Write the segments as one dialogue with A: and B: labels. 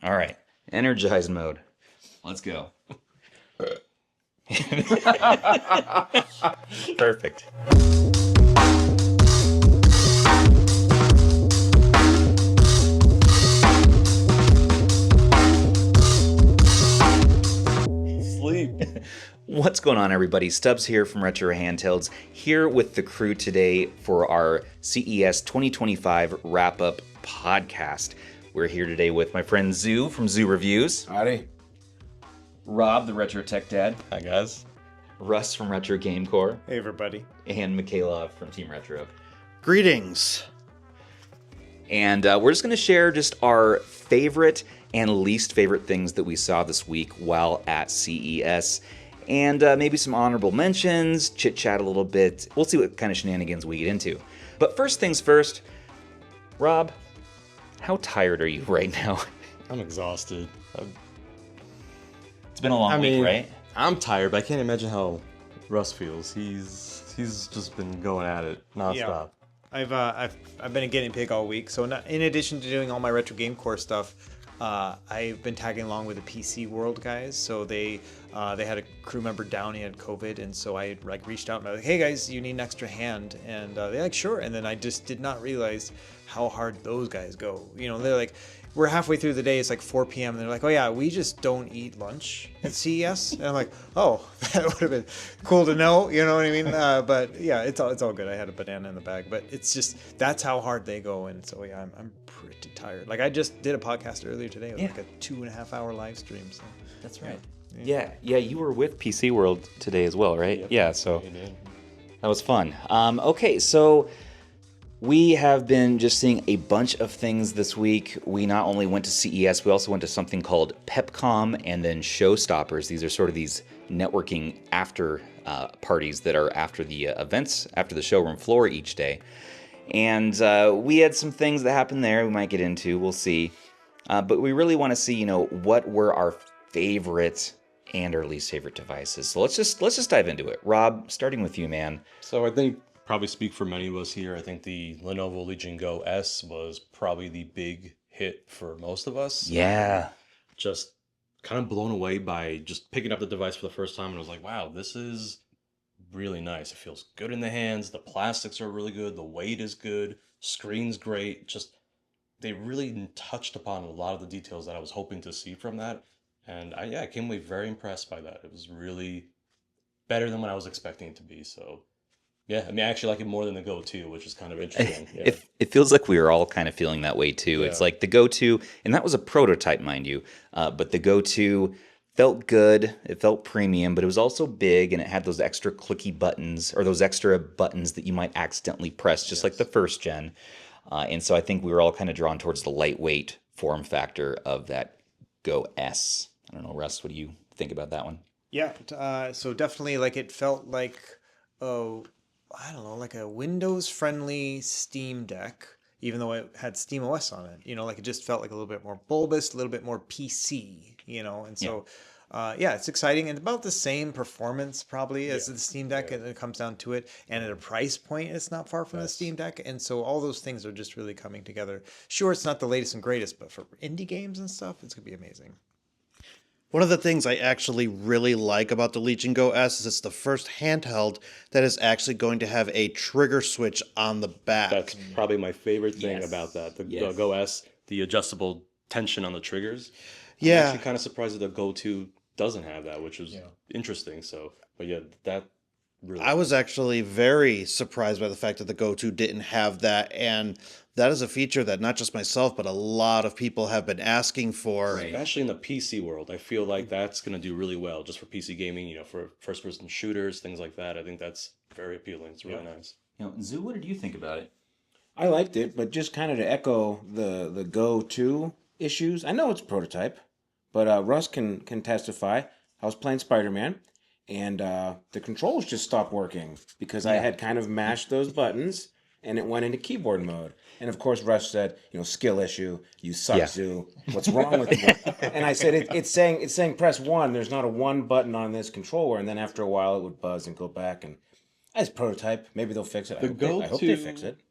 A: All right. Energized mode. Let's go. Perfect.
B: Sleep.
A: What's going on, everybody? Stubbs here from Retro Handhelds, here with the crew today for our CES 2025 wrap-up podcast. We're here today with my friend Zoo from Zoo Reviews.
C: Howdy.
A: Rob, the Retro Tech Dad.
B: Hi, guys.
A: Russ from Retro Game Core.
D: Hey, everybody.
A: And Mikhailov from Team Retro.
C: Greetings.
A: And we're just going to share just our favorite and least favorite things that we saw this week while at CES. And maybe some honorable mentions, chit-chat a little bit. We'll see what kind of shenanigans we get into. But first things first, Rob, how tired are you right now?
B: I'm exhausted.
A: It's been a long week, right?
B: I'm tired, but I can't imagine how Russ feels. He's just been going at it nonstop.
D: Yeah. I've been a guinea pig all week. So in addition to doing all my Retro Game Core stuff, I've been tagging along with the PC World guys. So they had a crew member down, he had COVID, and so I reached out and I was like, hey guys, you need an extra hand? And they're like, sure. And then I just did not realize how hard those guys go. You know, they're like, we're halfway through the day, it's like 4 p.m. and they're like, oh yeah, we just don't eat lunch at CES. And I'm like, oh, that would have been cool to know, you know what I mean? But yeah, it's all good. I had a banana in the bag, but it's just, that's how hard they go. And so yeah, I'm pretty tired. Like I just did a podcast earlier today. It was like a 2.5 hour live stream. So
A: that's right. Yeah, you were with PC World today as well, right?
B: Yep.
A: Yeah, so that was fun. Okay, so we have been just seeing a bunch of things this week. We not only went to CES, we also went to something called PepCom and then Showstoppers. These are sort of these networking after parties that are after the events, after the showroom floor each day. And we had some things that happened there we might get into, we'll see. But we really want to see, what were our favorite and our least favorite devices. So let's just dive into it. Rob, starting with you, man.
B: So I think probably speak for many of us here. I think the Lenovo Legion Go S was probably the big hit for most of us.
A: Yeah.
B: Just kind of blown away by just picking up the device for the first time and I was like, wow, this is really nice. It feels good in the hands. The plastics are really good. The weight is good. Screen's great. Just they really touched upon a lot of the details that I was hoping to see from that. And I came away very impressed by that. It was really better than what I was expecting it to be. So yeah, I mean, I actually like it more than the Go 2, which is kind of interesting. Yeah.
A: It feels like we were all kind of feeling that way too. Yeah. It's like the Go 2, and that was a prototype, mind you, but the Go 2 felt good. It felt premium, but it was also big, and it had those extra clicky buttons, or those extra buttons that you might accidentally press, just like the first gen. And so I think we were all kind of drawn towards the lightweight form factor of that Go S. I don't know, Russ, what do you think about that one?
D: Yeah, so definitely it felt like, like a Windows-friendly Steam Deck, even though it had SteamOS on it. It just felt like a little bit more bulbous, a little bit more PC, and so, it's exciting and about the same performance probably as the Steam Deck, and it comes down to it. And at a price point, it's not far from the Steam Deck, and so all those things are just really coming together. Sure, it's not the latest and greatest, but for indie games and stuff, it's going to be amazing.
C: One of the things I actually really like about the Legion Go S is it's the first handheld that is actually going to have a trigger switch on the back.
B: That's probably my favorite thing about that. The Go S, the adjustable tension on the triggers.
C: Yeah.
B: I'm actually kind of surprised that the Go 2 doesn't have that, which is interesting. So, but yeah, that really...
C: I was actually very surprised by the fact that the Go 2 didn't have that, and that is a feature that not just myself, but a lot of people have been asking for.
B: Right. Especially in the PC world, I feel like that's going to do really well just for PC gaming, for first-person shooters, things like that. I think that's very appealing. It's really nice.
A: Zoo, what did you think about it?
E: I liked it, but just kind of to echo the Go 2 issues, I know it's a prototype, but Russ can testify. I was playing Spider-Man, and the controls just stopped working because I had kind of mashed those buttons, and it went into keyboard mode. And of course, Russ said, skill issue. You suck, Zoo. What's wrong with you? And I said, it's saying press 1. There's not a 1 button on this controller. And then after a while, it would buzz and go back. And as prototype, maybe they'll fix it. I hope they fix it.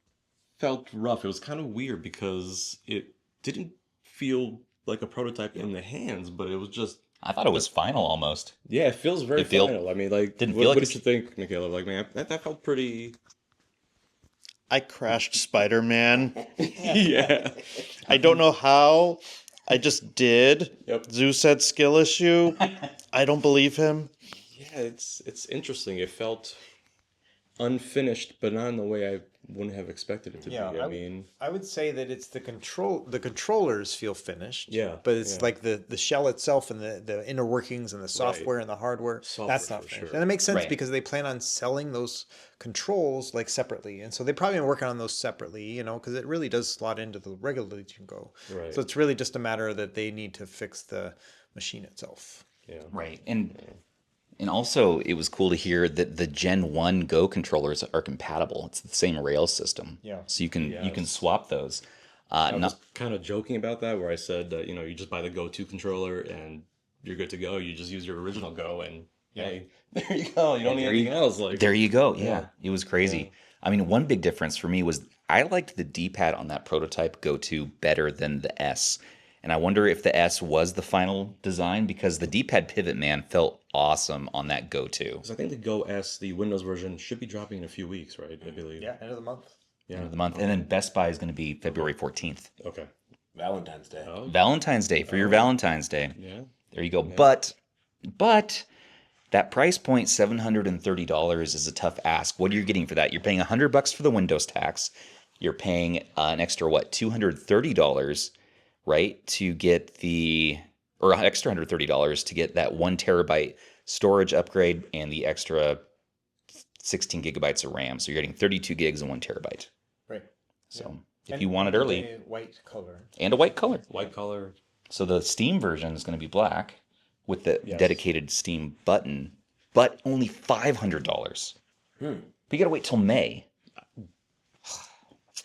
B: Felt rough. It was kind of weird because it didn't feel like a prototype in the hands, but it was just
A: I thought it was final almost.
B: yeah, it feels very
A: It feel-
B: final. I mean, like,
A: didn't
B: what,
A: feel like
B: what
A: it's-
B: did you think, Mikhailov? Like, man, that felt pretty.
C: I crashed Spider-Man.
B: Yeah.
C: I don't know how. I just did.
B: Yep.
C: Zeus said skill issue. I don't believe him.
B: Yeah, it's interesting. It felt unfinished, but not in the way I wouldn't have expected it to
D: Yeah,
B: be. I mean,
D: I would say that it's the controllers feel finished.
B: Yeah,
D: But it's
B: yeah.
D: like the shell itself and the inner workings and the software and the hardware.
B: Software
D: that's not
B: for
D: finished.
B: sure.
D: And it makes sense
A: Right.
D: because they plan on selling those controls like separately. And so they probably been working on those separately, you know, because it really does slot into the regular Legion Go.
B: Right.
D: So it's really just a matter that they need to fix the machine itself.
B: yeah.
A: Right. And also, it was cool to hear that the Gen 1 Go controllers are compatible. It's the same rail system.
D: Yeah.
A: So you can
B: Yes.
A: swap those.
B: I
A: Not,
B: was kind of joking about that, where I said that you just buy the Go 2 controller and you're good to go. You just use your original Go, and hey, there you go. You don't need
A: there you-
B: anything else. Like
A: there you go. Yeah.
B: Yeah.
A: It was crazy. I mean, one big difference for me was I liked the D-pad on that prototype Go 2 better than the S. And I wonder if the S was the final design because the D-pad pivot, man, felt awesome on that Go 2.
B: Because I think the Go S, the Windows version, should be dropping in a few weeks, right? I believe.
D: Yeah, end of the month.
B: Yeah.
A: End of the month. And then Best Buy is going to be February 14th.
B: Okay.
E: Valentine's Day.
B: Oh,
A: Valentine's Day for your Valentine's Day.
B: yeah.
A: There you go. But that price point, $730, is a tough ask. What are you getting for that? You're paying $100 for the Windows tax. You're paying an extra, $230, right? To get or an extra $130 to get that 1 terabyte storage upgrade and the extra 16 gigabytes of RAM. So you're getting 32 gigs and 1 terabyte.
D: Right.
A: So if you want it early,
D: A white color.
A: and a white color.
B: White color.
A: So the Steam version is going to be black with the
B: Yes.
A: dedicated Steam button, but only $500. But you got to wait till May.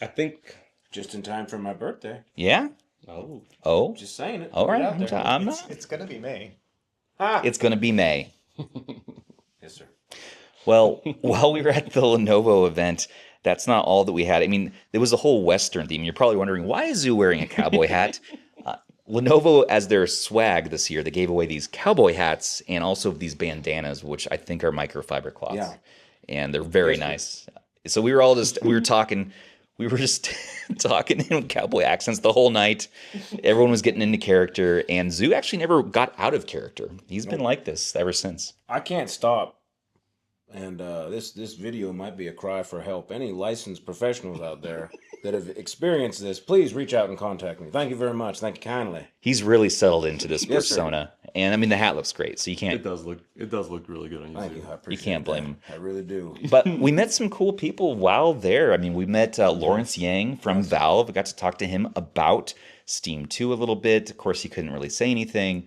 B: I think.
E: Just in time for my birthday.
A: Yeah?
B: Oh.
A: Oh,
E: Just saying it.
A: all
E: Put it
A: right.
E: out there.
A: I'm not.
D: It's gonna be May.
E: Ah.
A: It's going to be May.
E: Yes, sir.
A: Well, while we were at the Lenovo event, that's not all that we had. I mean, there was a whole Western theme. You're probably wondering, why is Zoo wearing a cowboy hat? Lenovo, as their swag this year, they gave away these cowboy hats and also these bandanas, which I think are microfiber cloths.
E: Yeah.
A: And they're very nice. So we were just talking in cowboy accents the whole night. Everyone was getting into character, and Zoo actually never got out of character. He's been like this ever since.
E: I can't stop. And this video might be a cry for help. Any licensed professionals out there that have experienced this, please reach out and contact me. Thank you very much. Thank you kindly.
A: He's really settled into this
E: Yes, sir.
A: persona, and I mean the hat looks great, so you
B: It
A: can't.
B: does look really good on
E: Thank you.
B: YouTube.
E: I appreciate
A: can't blame
E: that.
A: him.
E: I really do.
A: But we met some cool people while there. I mean, we met Lawrence Yang from Valve. We got to talk to him about Steam 2 a little bit. Of course, he couldn't really say anything,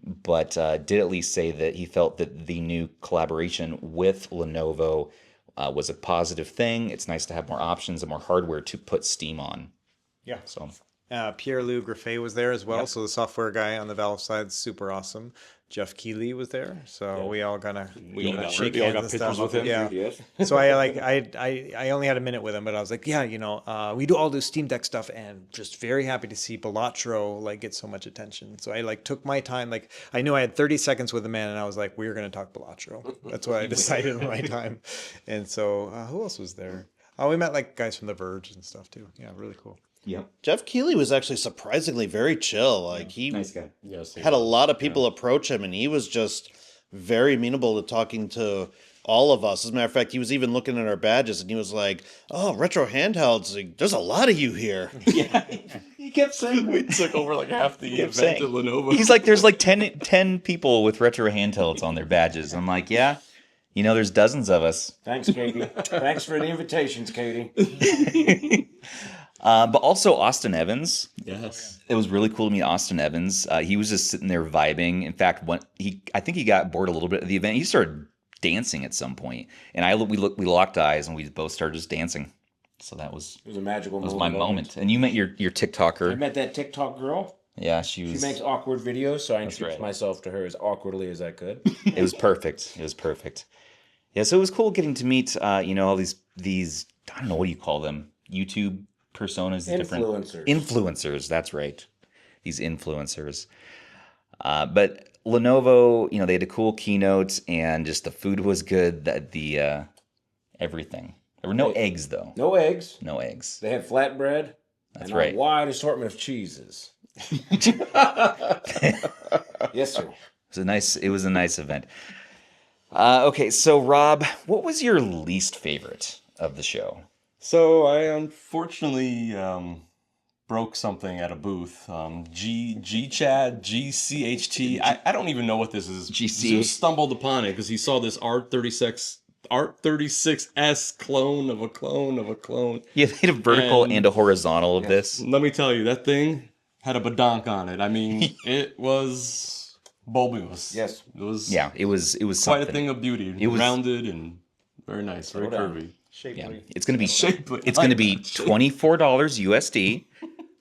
A: but did at least say that he felt that the new collaboration with Lenovo was a positive thing. It's nice to have more options and more hardware to put Steam on.
D: Yeah.
A: So
D: Pierre-Loup Graffet was there as well. So the software guy on the Valve side, super awesome. Jeff Keighley was there. So we all got shake
B: we all
D: hands
B: got
D: and
B: pictures
D: stuff.
B: with him.
D: Yeah.
E: Yes.
D: So I only had a minute with him, but I was like, yeah, we do all this Steam Deck stuff, and just very happy to see Balatro get so much attention. So I took my time. I knew I had 30 seconds with the man, and I was like, we're gonna talk Balatro. That's what I decided on my time. And so who else was there? We met guys from The Verge and stuff too. Yeah, really cool.
C: Jeff Keighley was actually surprisingly very chill. He
A: guy.
B: Yes.
C: had a lot of people approach him, and he was just very amenable to talking to all of us. As a matter of fact, he was even looking at our badges, and he was like, "Oh, retro handhelds! There's a lot of you here."
A: Yeah, he kept saying
B: We took over half the event
A: saying-
B: at Lenovo.
A: He's like, there's 10 people with retro handhelds on their badges. I'm like, yeah, there's dozens of us.
E: Thanks, Katie. Thanks for the invitations, Katie.
A: But also Austin Evans.
B: Yes.
A: It was really cool to meet Austin Evans. He was just sitting there vibing. In fact, I think he got bored a little bit of the event. He started dancing at some point, and we locked eyes, and we both started just dancing. So that was
E: It was a magical
A: my moment. And you met your
E: I
A: TikToker.
E: met that TikTok girl.
A: Yeah, she
E: She makes awkward videos, so I introduced
A: right.
E: myself to her as awkwardly as I could.
A: It was perfect. It was perfect. Yeah, so it was cool getting to meet all these I don't know, what do you call them? YouTube personas,
E: Influencers.
A: Influencers, that's right. these influencers. But Lenovo, they had a cool keynote, and just the food was good. The everything. There were no eggs though.
E: No eggs.
A: No eggs.
E: They had flatbread.
A: That's
E: and
A: right.
E: A wide assortment of cheeses. Yes, sir.
A: It was a nice event. Okay, so Rob, what was your least favorite of the show?
B: So I unfortunately broke something at a booth. GCHT. I don't even know what this is. Zeus stumbled upon it because he saw this R36S clone of a clone of a clone.
A: Yeah, they had a vertical and a horizontal of this.
B: Let me tell you, that thing had a badonk on it. I mean, it was bulbous.
E: Yes.
B: It was.
A: Yeah, it was
B: quite
A: something.
B: a thing of beauty. It was rounded and very nice, very curvy.
D: Shapely.
A: Yeah, it's gonna be
B: Shapely.
A: It's gonna be $24 USD.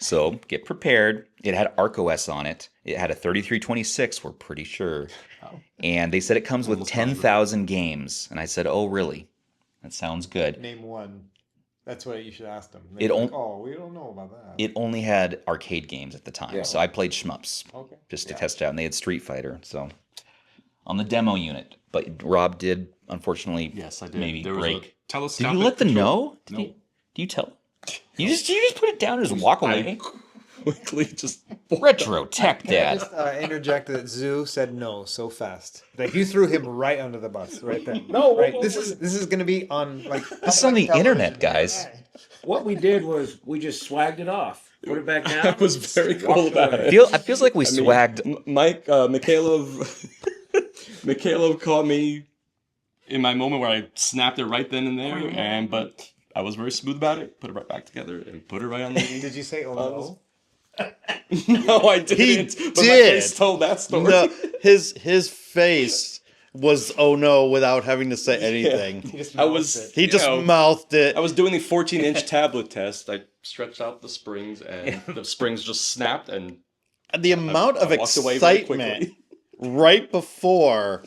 A: So get prepared. It had ArcOS on it. It had a 3326. We're pretty sure. And they said it comes with 10,000 games. And I said, "Oh, really? That sounds good."
D: Name one. That's what you should ask them.
A: We don't
D: know about that.
A: It only had arcade games at the time.
E: Yeah.
A: So I played Shmups just to test it out. And they had Street Fighter. So on the demo unit. But Rob did, unfortunately,
B: Yes, I did.
A: maybe
B: There was
A: break.
B: a telescopic
A: Did you let them
B: control-
A: know?
B: No.
A: Do you tell? You just put it down and just walk away?
B: Quickly just
A: Retro Tech Dad.
D: Just interject that Zoo said no so fast. Like you threw him right under the bus right there.
E: No,
D: right. This is going to be on like
A: This is on the internet, guys.
E: What we did was we just swagged it off. Put it back down.
B: I was very cool about it.
A: It feels like we swagged.
B: Mikhailov caught me in my moment where I snapped it right then and there, but I was very smooth about it. Put it right back together and put it right on the.
D: Did you say oh no?
B: No, I didn't.
C: He
B: but my
C: did.
B: face told that story.
C: No, his face was oh no without having to say anything.
D: He just
B: I was.
D: mouthed it.
C: He just mouthed it.
B: I was doing the 14-inch tablet test. I stretched out the springs, and the springs just snapped, and
C: The amount of
B: I walked away very
C: excitement
B: quickly.
C: right before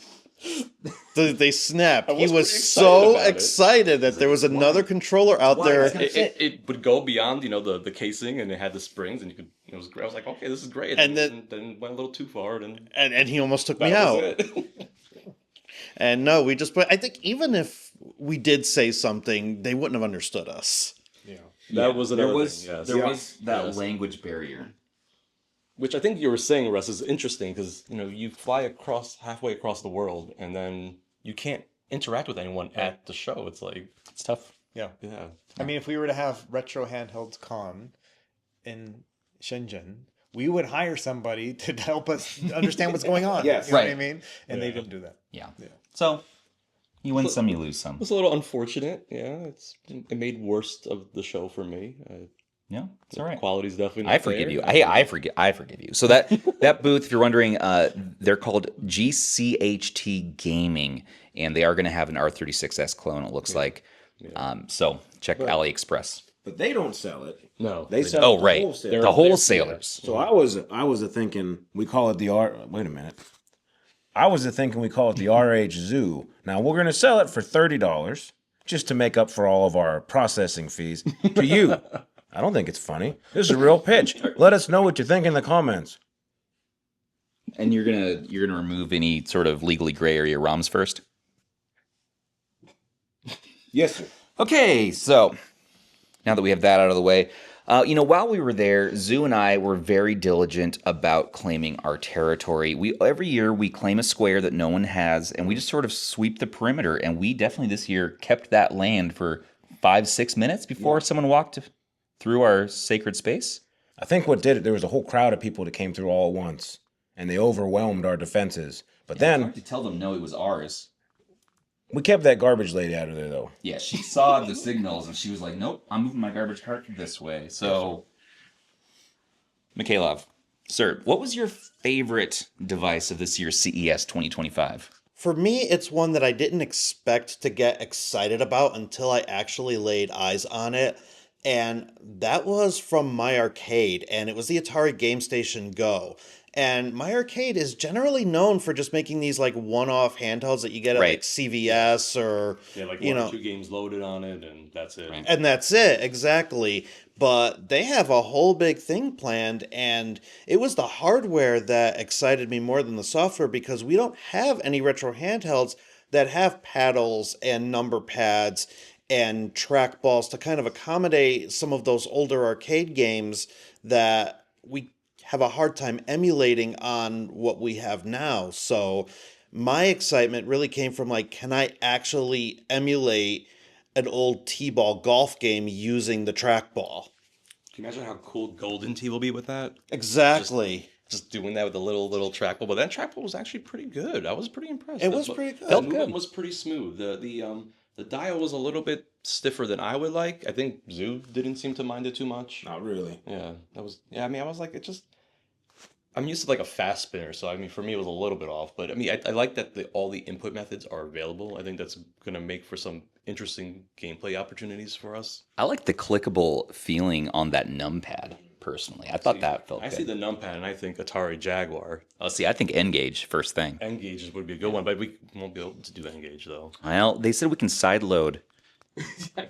C: they snapped.
B: I
C: He
B: was
C: was
B: pretty excited
C: so
B: about it.
C: excited that there was another controller out there.
B: It would go beyond, the casing, and it had the springs, and you could. It was great. I was like, okay, this is great.
C: And
B: then went a little too far, and
C: And he almost took
B: that
C: me out.
B: was it.
C: And no, we just. I think even if we did say something, they wouldn't have understood us.
B: That was another
A: There was
B: thing. Yes.
A: there was that
B: Yes.
A: language barrier.
B: Which I think you were saying, Russ, is interesting because you fly halfway across the world, and then you can't interact with anyone at the show. It's like it's tough.
D: Yeah.
B: Yeah.
D: I mean, if we were to have Retro Handhelds Con in Shenzhen, we would hire somebody to help us understand what's going on.
E: Yes.
D: You know what I
A: Right.
D: mean? And they didn't do that.
A: Yeah. So you win some, you lose some.
B: It's a little unfortunate. Yeah, it made worst of the show for me.
A: Yeah, it's all right.
B: Quality's definitely not
A: I forgive
B: there.
A: you. I forgive you. So that booth, if you're wondering, they're called GCHT Gaming, and they are going to have an R36S clone. It looks like. So check AliExpress.
E: But they don't sell it.
B: No.
E: They sell it to
A: Right,
E: wholesalers.
A: the wholesalers.
E: So I was thinking we call it the R. Wait a minute. I was thinking we call it the RH Zoo. Now we're going to sell it for $30 just to make up for all of our processing fees to you. I don't think it's funny. This is a real pitch. Let us know what you think in the comments.
A: And you're gonna remove any sort of legally gray area ROMs first.
E: Yes, sir.
A: Okay, so now that we have that out of the way, while we were there, Zoo and I were very diligent about claiming our territory. Every year we claim a square that no one has, and we just sort of sweep the perimeter. And we definitely this year kept that land for 5-6 minutes before someone walked through our sacred space.
E: I think what did it, there was a whole crowd of people that came through all at once, and they overwhelmed our defenses. But then
A: to tell them no, it was ours.
E: we kept that garbage lady out of there, though.
A: Yeah, she saw the signals and she was like, "Nope, I'm moving my garbage cart this way." So, Mikhailov, sir, what was your favorite device of this year's CES 2025?
C: For me, it's one that I didn't expect to get excited about until I actually laid eyes on it. And that was from my arcade, and it was the Atari GameStation Go. And My Arcade is generally known for just making these like one-off handhelds that you get at
A: Right.
C: like CVS or
B: Yeah, like
C: you
B: one
C: know,
B: or two games loaded on it, and that's it.
A: Right.
C: and that's it, exactly. But they have a whole big thing planned, and it was the hardware that excited me more than the software because we don't have any retro handhelds that have paddles and number pads and trackballs to kind of accommodate some of those older arcade games that we have a hard time emulating on what we have now. So my excitement really came from like, can I actually emulate an old T-ball golf game using the trackball?
B: Can you imagine how cool Golden Tee will be with that?
C: Exactly.
B: Just doing that with a little trackball. But that trackball was actually pretty good. I was pretty impressed.
C: It was pretty good.
B: The movement was pretty smooth. The dial was a little bit stiffer than I would like. I think Zoo didn't seem to mind it too much.
E: Not really.
B: Yeah, that was. Yeah, I mean, I was like, it just. I'm used to like a fast spinner, so I mean, for me, it was a little bit off. But I mean, I like that all the input methods are available. I think that's gonna make for some interesting gameplay opportunities for us.
A: I like the clickable feeling on that numpad, personally. I thought that felt
B: I
A: good.
B: see the numpad, and I think Atari Jaguar.
A: See, I think N-Gage first thing.
B: N-Gage would be a good one, but we won't be able to do N-Gage though.
A: Well, they said we can sideload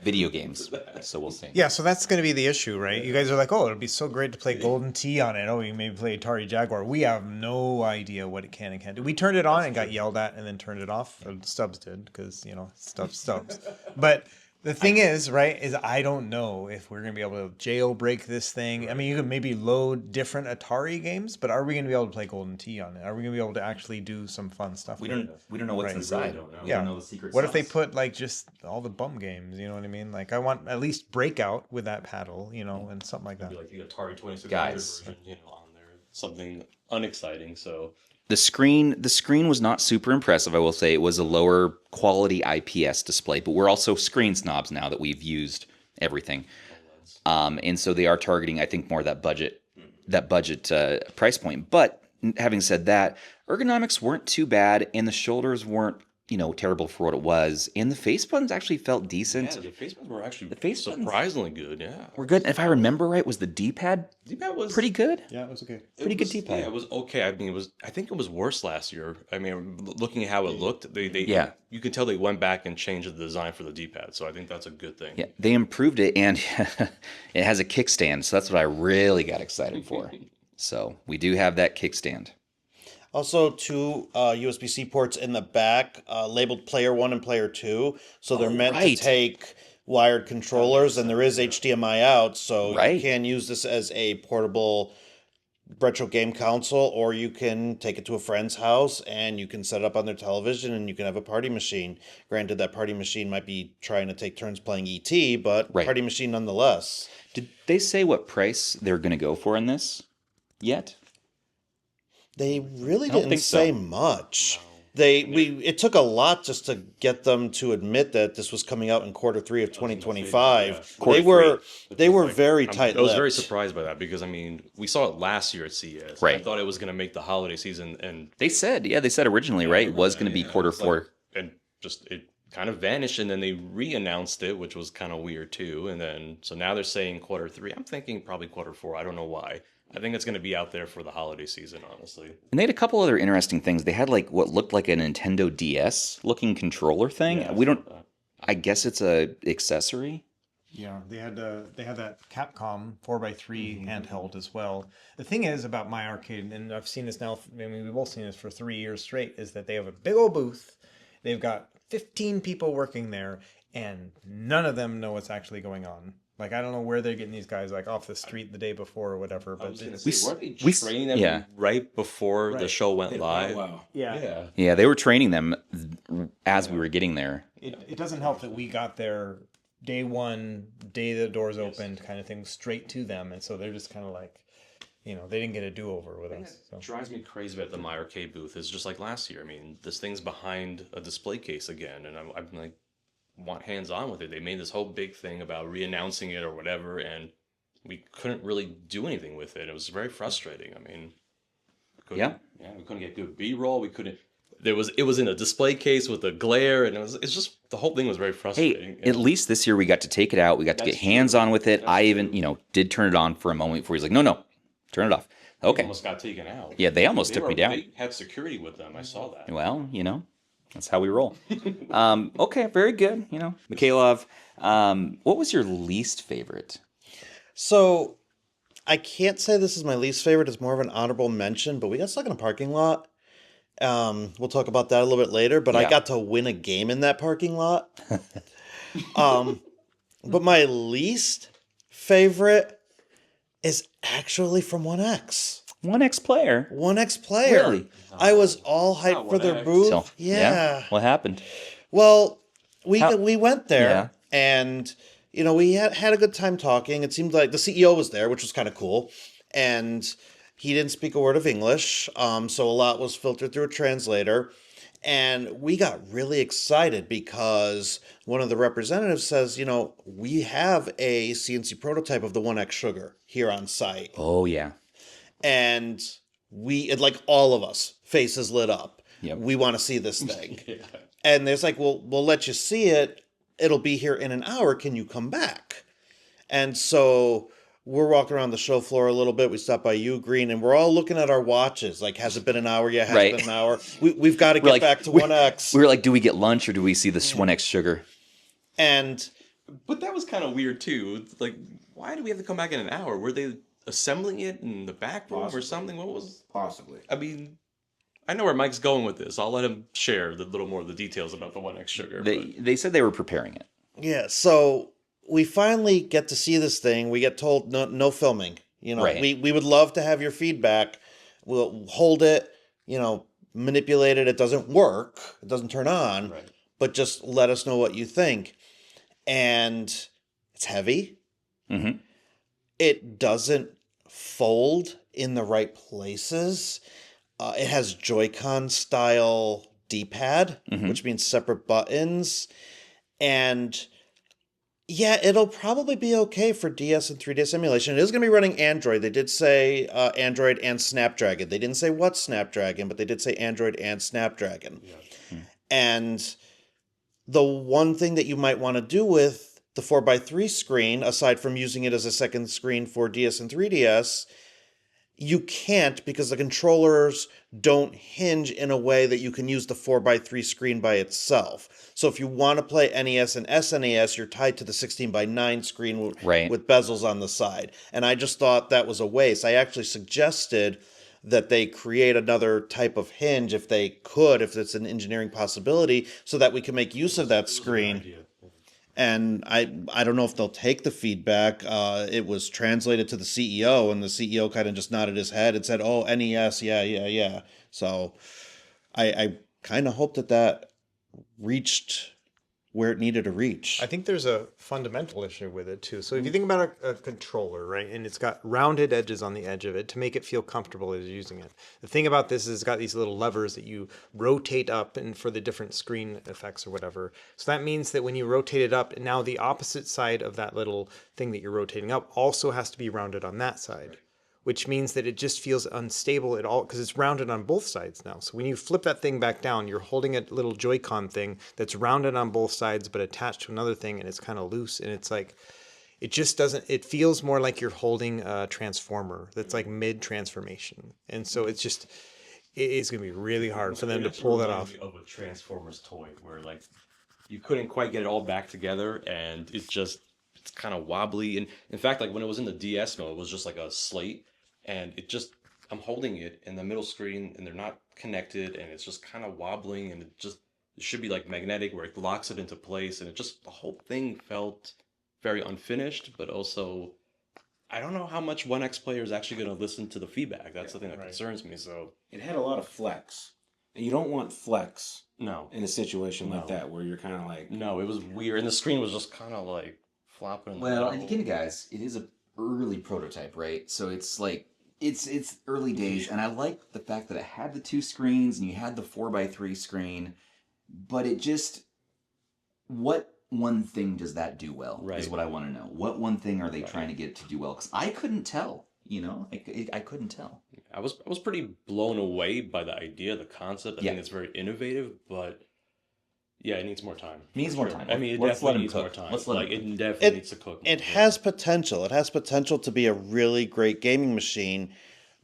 A: video games, so we'll see.
D: Yeah, so that's going to be the issue, right? You guys are like, oh, it'd be so great to play Golden Tee on it. Oh, you maybe play Atari Jaguar. We have no idea what it can and can't do. We turned it on and got yelled at and then turned it off. Or Stubbs did, because, you know, Stubbs. But the thing is, right, is I don't know if we're going to be able to jailbreak this thing. I mean, you could maybe load different Atari games, but are we going to be able to play Golden Tee on it? Are we going to be able to actually do some fun stuff?
A: We
D: with it?
A: don't know what's
D: Right.
A: inside.
B: Really don't know.
A: We
D: Yeah.
A: don't know the secret
D: What if they
A: sauce.
D: put like just all the bum games? You know what I mean? Like I want at least Breakout with that paddle, you know, and something like that.
B: Be like the Atari 2600
A: Guys.
B: version, you know, on there, something unexciting. So
A: The screen was not super impressive, I will say. It was a lower quality IPS display, but we're also screen snobs now that we've used everything. And so they are targeting, I think, more that budget price point. But having said that, ergonomics weren't too bad, and the shoulders weren't, terrible for what it was. And the face buttons actually felt decent.
B: yeah, the face buttons were actually
A: face buttons-
B: surprisingly good. Yeah,
A: We're good. If I remember right, was the D-pad
B: D-pad was
A: pretty good?
D: Yeah, it was okay.
A: Pretty good
B: was-
A: D-pad.
B: Yeah, it was okay. I mean, I think it was worse last year. I mean, looking at how it looked,
A: Yeah.
B: you can tell they went back and changed the design for the D-pad. So I think that's a good thing.
A: Yeah, they improved it, and it has a kickstand, so that's what I really got excited for. So we do have that kickstand.
C: Also, two USB-C ports in the back labeled Player 1 and Player 2. So they're meant
A: right.
C: to take wired controllers, and there is HDMI out. So
A: Right.
C: you can use this as a portable retro game console, or you can take it to a friend's house and you can set it up on their television and you can have a party machine. Granted, that party machine might be trying to take turns playing ET, but
A: Right.
C: party machine nonetheless.
A: Did they say what price they're going to go for in this yet?
C: They really
A: I don't
C: didn't
A: think so.
C: say much. It took a lot just to get them to admit that this was coming out in Q3 of 2025.
B: Yeah.
C: They were very
B: I was
C: tight-lipped.
B: very surprised by that because I mean, we saw it last year at CES.
A: Right.
B: I thought it was going to make the holiday season, and
A: They said originally, right? It was going to be
B: yeah,
A: quarter
B: it's like-
A: four.
B: and just it kind of vanished, and then they re-announced it, which was kind of weird too. And then so now they're saying Q3. I'm thinking probably Q4. I don't know why. I think it's going to be out there for the holiday season, honestly.
A: And they had a couple other interesting things. They had like what looked like a Nintendo DS looking controller thing.
B: Yeah, I
A: we
B: saw
A: don't.
B: that.
A: I guess it's a accessory.
D: Yeah, they had that Capcom 4x3 handheld as well. The thing is about My Arcade, and I've seen this now. I mean, we've both seen this for 3 years straight. Is that they have a big old booth. They've got 15 people working there, and none of them know what's actually going on. Like, I don't know where they're getting these guys like off the street the day before or whatever.
B: I
D: But
B: was going to
D: it's,
B: say, weren't they
A: we-
B: training them
A: yeah.
B: right before the
D: Right.
B: show went live?
E: Wow.
D: yeah,
A: Yeah, they were training them as we were getting there.
D: it doesn't help that we got there day one, day the doors opened, kind of thing, straight to them, and so they're just kind of like, they didn't get a do-over with us. So.
B: What drives me crazy about the My Arcade booth is just like last year. I mean, this thing's behind a display case again, and I'm like, want hands on with it. They made this whole big thing about re-announcing it or whatever, and we couldn't really do anything with it. It was very frustrating. I mean, we couldn't get good B-roll. We couldn't. It was in a display case with a glare, and it's just the whole thing was very frustrating.
A: Hey, at least this year we got to take it out. We got to get hands on with it. I even, did turn it on for a moment before he's like, no, turn it off. Okay.
B: Almost got taken out.
A: Yeah, they almost took me down.
B: They had security with them. I saw that.
A: Well, that's how we roll. Okay, very good. Mikhailov, what was your least favorite?
C: So I can't say this is my least favorite. It's more of an honorable mention, but we got stuck in a parking lot. We'll talk about that a little bit later, but I
A: Yeah.
C: got to win a game in that parking lot. But my least favorite is actually from 1X.
A: 1X player.
C: 1X player.
A: Really?
C: I was all hyped
B: Not
C: for their
B: 1X.
C: booth.
A: So,
C: Yeah.
A: What happened?
C: Well, we
A: How-
C: we went there
A: Yeah.
C: and we had a good time talking. It seemed like the CEO was there, which was kind of cool, and he didn't speak a word of English, so a lot was filtered through a translator. And we got really excited because one of the representatives says, we have a CNC prototype of the OneXSugar here on site.
A: Oh, yeah.
C: And like all of us, faces lit up.
A: Yep.
C: We want to see this thing.
B: Yeah.
C: And there's like, well, we'll let you see it. It'll be here in an hour. Can you come back? And so we're walking around the show floor a little bit. We stopped by UGREEN, and we're all looking at our watches. Like, has it been an hour yet? Has
A: Right.
C: it been an hour? We've got to get back to 1X.
A: We were like, do we get lunch or do we see this 1XSugar?
C: And
B: But that was kind of weird too. Like, why do we have to come back in an hour? Were they assembling it in the back room
E: Possibly.
B: or something? What was?
E: Possibly.
B: I mean, I know where Mike's going with this. I'll let him share the little more of the details about the 1XSugar.
A: They said they were preparing it.
C: yeah, so we finally get to see this thing. We get told no filming.
A: Right.
C: We would love to have your feedback. We'll hold it, manipulate it. It doesn't work. It doesn't turn on.
B: Right.
C: But just let us know what you think. And it's heavy.
A: Mm-hmm.
C: It doesn't fold in the right places. It has Joy-Con style D-pad,
A: Mhm.
C: which means separate buttons. And yeah, it'll probably be okay for DS and 3DS emulation. It is going to be running Android. They did say Android and Snapdragon. They didn't say what Snapdragon, but they did say Android and Snapdragon.
B: Yeah.
C: And the one thing that you might want to do with the 4x3 screen, aside from using it as a second screen for DS and 3DS, you can't because the controllers don't hinge in a way that you can use the 4x3 screen by itself. So if you want to play NES and SNES, you're tied to the 16:9 screen
A: Right.
C: with bezels on the side. And I just thought that was a waste. I actually suggested that they create another type of hinge if they could, if it's an engineering possibility, so that we can make use of that screen. And I don't know if they'll take the feedback. It was translated to the CEO, and the CEO kind of just nodded his head and said, "Oh, NES, yeah." So I kind of hope that reached where it needed to reach.
D: I think there's a fundamental issue with it too. So if you think about a controller, right, and it's got rounded edges on the edge of it to make it feel comfortable as you're using it. The thing about this is it's got these little levers that you rotate up and for the different screen effects or whatever. So that means that when you rotate it up, now the opposite side of that little thing that you're rotating up also has to be rounded on that side. Which means that it just feels unstable at all because it's rounded on both sides now. So when you flip that thing back down, you're holding a little Joy-Con thing that's rounded on both sides but attached to another thing, and it's kind of loose, and it's like, it just doesn't, it feels more like you're holding a transformer that's like mid-transformation. And so it's just, it's going to be really hard for them to pull that off.
B: Of a Transformers toy where like you couldn't quite get it all back together, and it's kind of wobbly. And in fact, like when it was in the DS mode, it was just like a slate. And I'm holding it in the middle screen and they're not connected and it's just kind of wobbling and it should be like magnetic where it locks it into place. And the whole thing felt very unfinished, but also, I don't know how much 1X player is actually going to listen to the feedback. That's the thing that concerns me. So
E: It had a lot of flex. And you don't want flex
B: no,
E: in a situation like that where you're kind of like...
B: no, it was weird. And the screen was just kind of like flopping. in the
A: Well, and
B: middle.
A: again, guys, it is an early prototype, right? So it's like, it's early days, and I like the fact that it had the two screens and you had the 4x3 screen, but it just, what one thing does that do well?
B: Right.
A: Is what I want to know. What one thing are they trying to get to do well? Because I couldn't tell. I couldn't tell.
B: I was pretty blown away by the idea, the concept. I think it's very innovative, but yeah, it needs more time.
A: It needs
B: for
A: more
B: sure.
A: time.
B: I mean, it
A: Let's let
B: definitely
A: him
B: needs
A: cook.
B: more time.
A: Let's let him
B: it
A: cook.
B: definitely needs to cook.
C: It
B: more.
C: has potential. It has potential to be a really great gaming machine,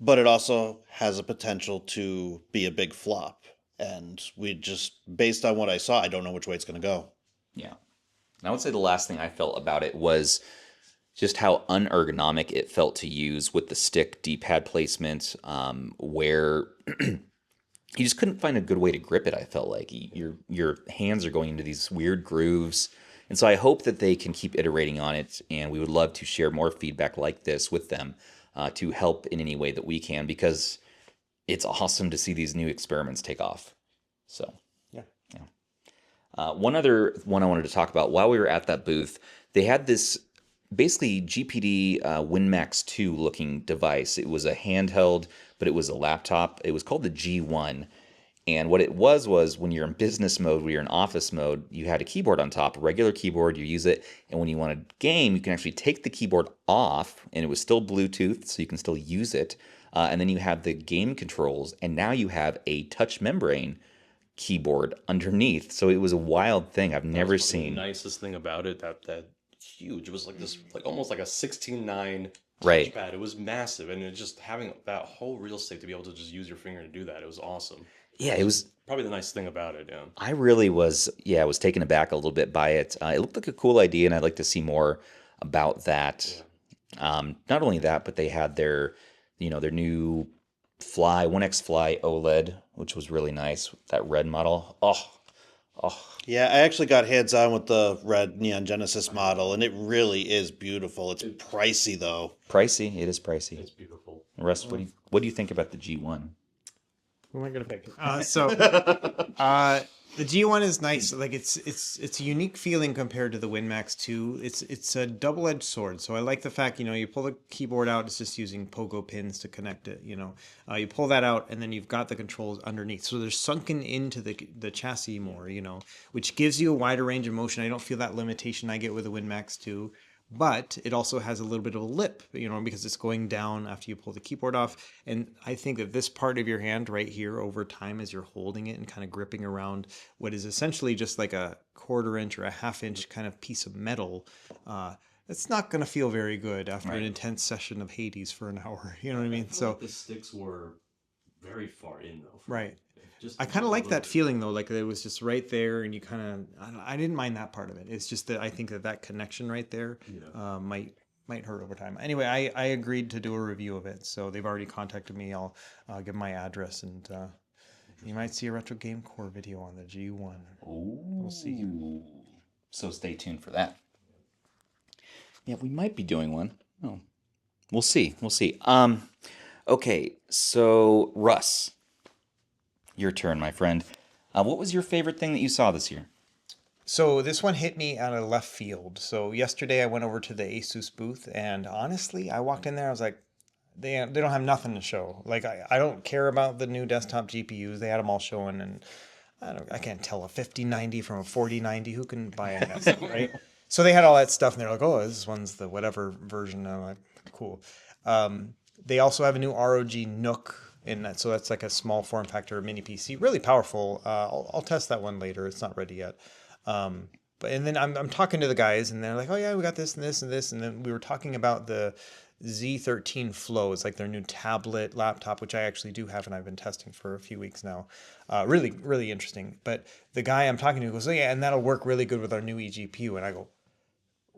C: but it also has a potential to be a big flop. And we just, based on what I saw, I don't know which way it's going to go.
A: Yeah. And I would say the last thing I felt about it was just how unergonomic it felt to use with the stick D-pad placement, where you just couldn't find a good way to grip it. I felt like your hands are going into these weird grooves, and so I hope that they can keep iterating on it. And we would love to share more feedback like this with them to help in any way that we can, because it's awesome to see these new experiments take off. So
C: Yeah.
A: one other one I wanted to talk about while we were at that booth, they had this basically GPD WinMax 2 looking device. It was a handheld, but it was a laptop. It was called the G1. And what it was when you're in business mode, when you're in office mode, you had a keyboard on top, a regular keyboard, you use it. And when you want to game, you can actually take the keyboard off, and it was still Bluetooth, so you can still use it. And then you have the game controls, and now you have a touch membrane keyboard underneath. So it was a wild thing I've never seen.
B: The nicest thing about it, that huge. It was like this, like almost like a 16:9
A: Right.
B: touchpad. It was massive, and it just having that whole real estate to be able to just use your finger to do that, it was awesome.
A: Yeah, it was.
B: Probably the nice thing about it. Yeah.
A: I really was, I was taken aback a little bit by it. It looked like a cool idea, and I'd like to see more about that. Not only that, but they had their new OneX Fly OLED, which was really nice. That red model. Oh,
C: Yeah, I actually got hands on with the red Neon Genesis model, and it really is beautiful. It's pricey though.
A: pricey. It is pricey.
B: It's beautiful.
A: Russ, what do you think about the G1?
D: Who am I gonna pick? The G1 is nice. Like it's a unique feeling compared to the WinMax 2. It's a double-edged sword. So I like the fact, you pull the keyboard out, it's just using pogo pins to connect it. You pull that out, and then you've got the controls underneath. So they're sunken into the chassis more, which gives you a wider range of motion. I don't feel that limitation I get with the WinMax 2. But it also has a little bit of a lip, because it's going down after you pull the keyboard off. And I think that this part of your hand right here over time, as you're holding it and kind of gripping around what is essentially just like a 1/4 inch or a 1/2 inch kind of piece of metal, it's not going to feel very good after an intense session of Hades for an hour. You know what I mean? So
B: the sticks were very far in though.
D: Right. I kind of like that feeling though, like it was just right there, and you kind of, I didn't mind that part of it. It's just that I think that connection right there might hurt over time. Anyway, I agreed to do a review of it, so they've already contacted me. I'll give my address, and you might see a Retro Game Core video on the G1. We'll see.
A: So stay tuned for that. Yeah, we might be doing one. Oh, we'll see. Okay, so Russ, your turn, my friend. What was your favorite thing that you saw this year?
D: So this one hit me out of left field. So yesterday I went over to the Asus booth, and honestly, I walked in there, I was like, they don't have nothing to show. Like, I don't care about the new desktop GPUs. They had them all showing, and I can't tell a 5090 from a 4090. Who can buy a that stuff, right? So they had all that stuff, and they're like, oh, this one's the whatever version. I'm like, cool. They also have a new ROG Nook in that, so that's like a small form factor mini PC, really powerful. I'll test that one later. It's not ready yet. And then I'm talking to the guys, and they're like, oh yeah, we got this and this and this, and then we were talking about the Z13 Flow. It's like their new tablet laptop, which I actually do have, and I've been testing for a few weeks now. Really, really interesting. But the guy I'm talking to goes, oh yeah, and that'll work really good with our new eGPU, and I go,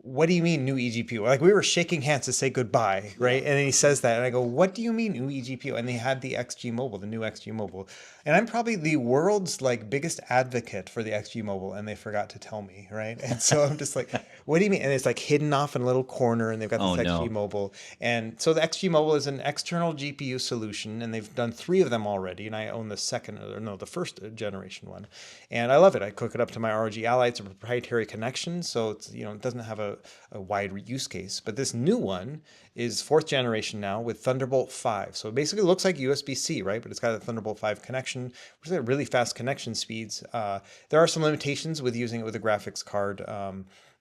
D: what do you mean new eGPU? Like, we were shaking hands to say goodbye, right? And then he says that, and I go, what do you mean new eGPU? And they had the XG Mobile, the new XG Mobile. And I'm probably the world's biggest advocate for the XG Mobile, and they forgot to tell me, right? And so I'm just like, what do you mean? And it's hidden off in a little corner, and they've got this XG Mobile. And so the XG Mobile is an external GPU solution, and they've done 3 of them already, and I own the first generation one. And I love it. I hook it up to my ROG Ally. It's a proprietary connection, so it's, it doesn't have a wide use case. But this new one is 4th generation now with Thunderbolt 5. So it basically looks like USB-C, right? But it's got a Thunderbolt 5 connection, which is really fast connection speeds. There are some limitations with using it with a graphics card,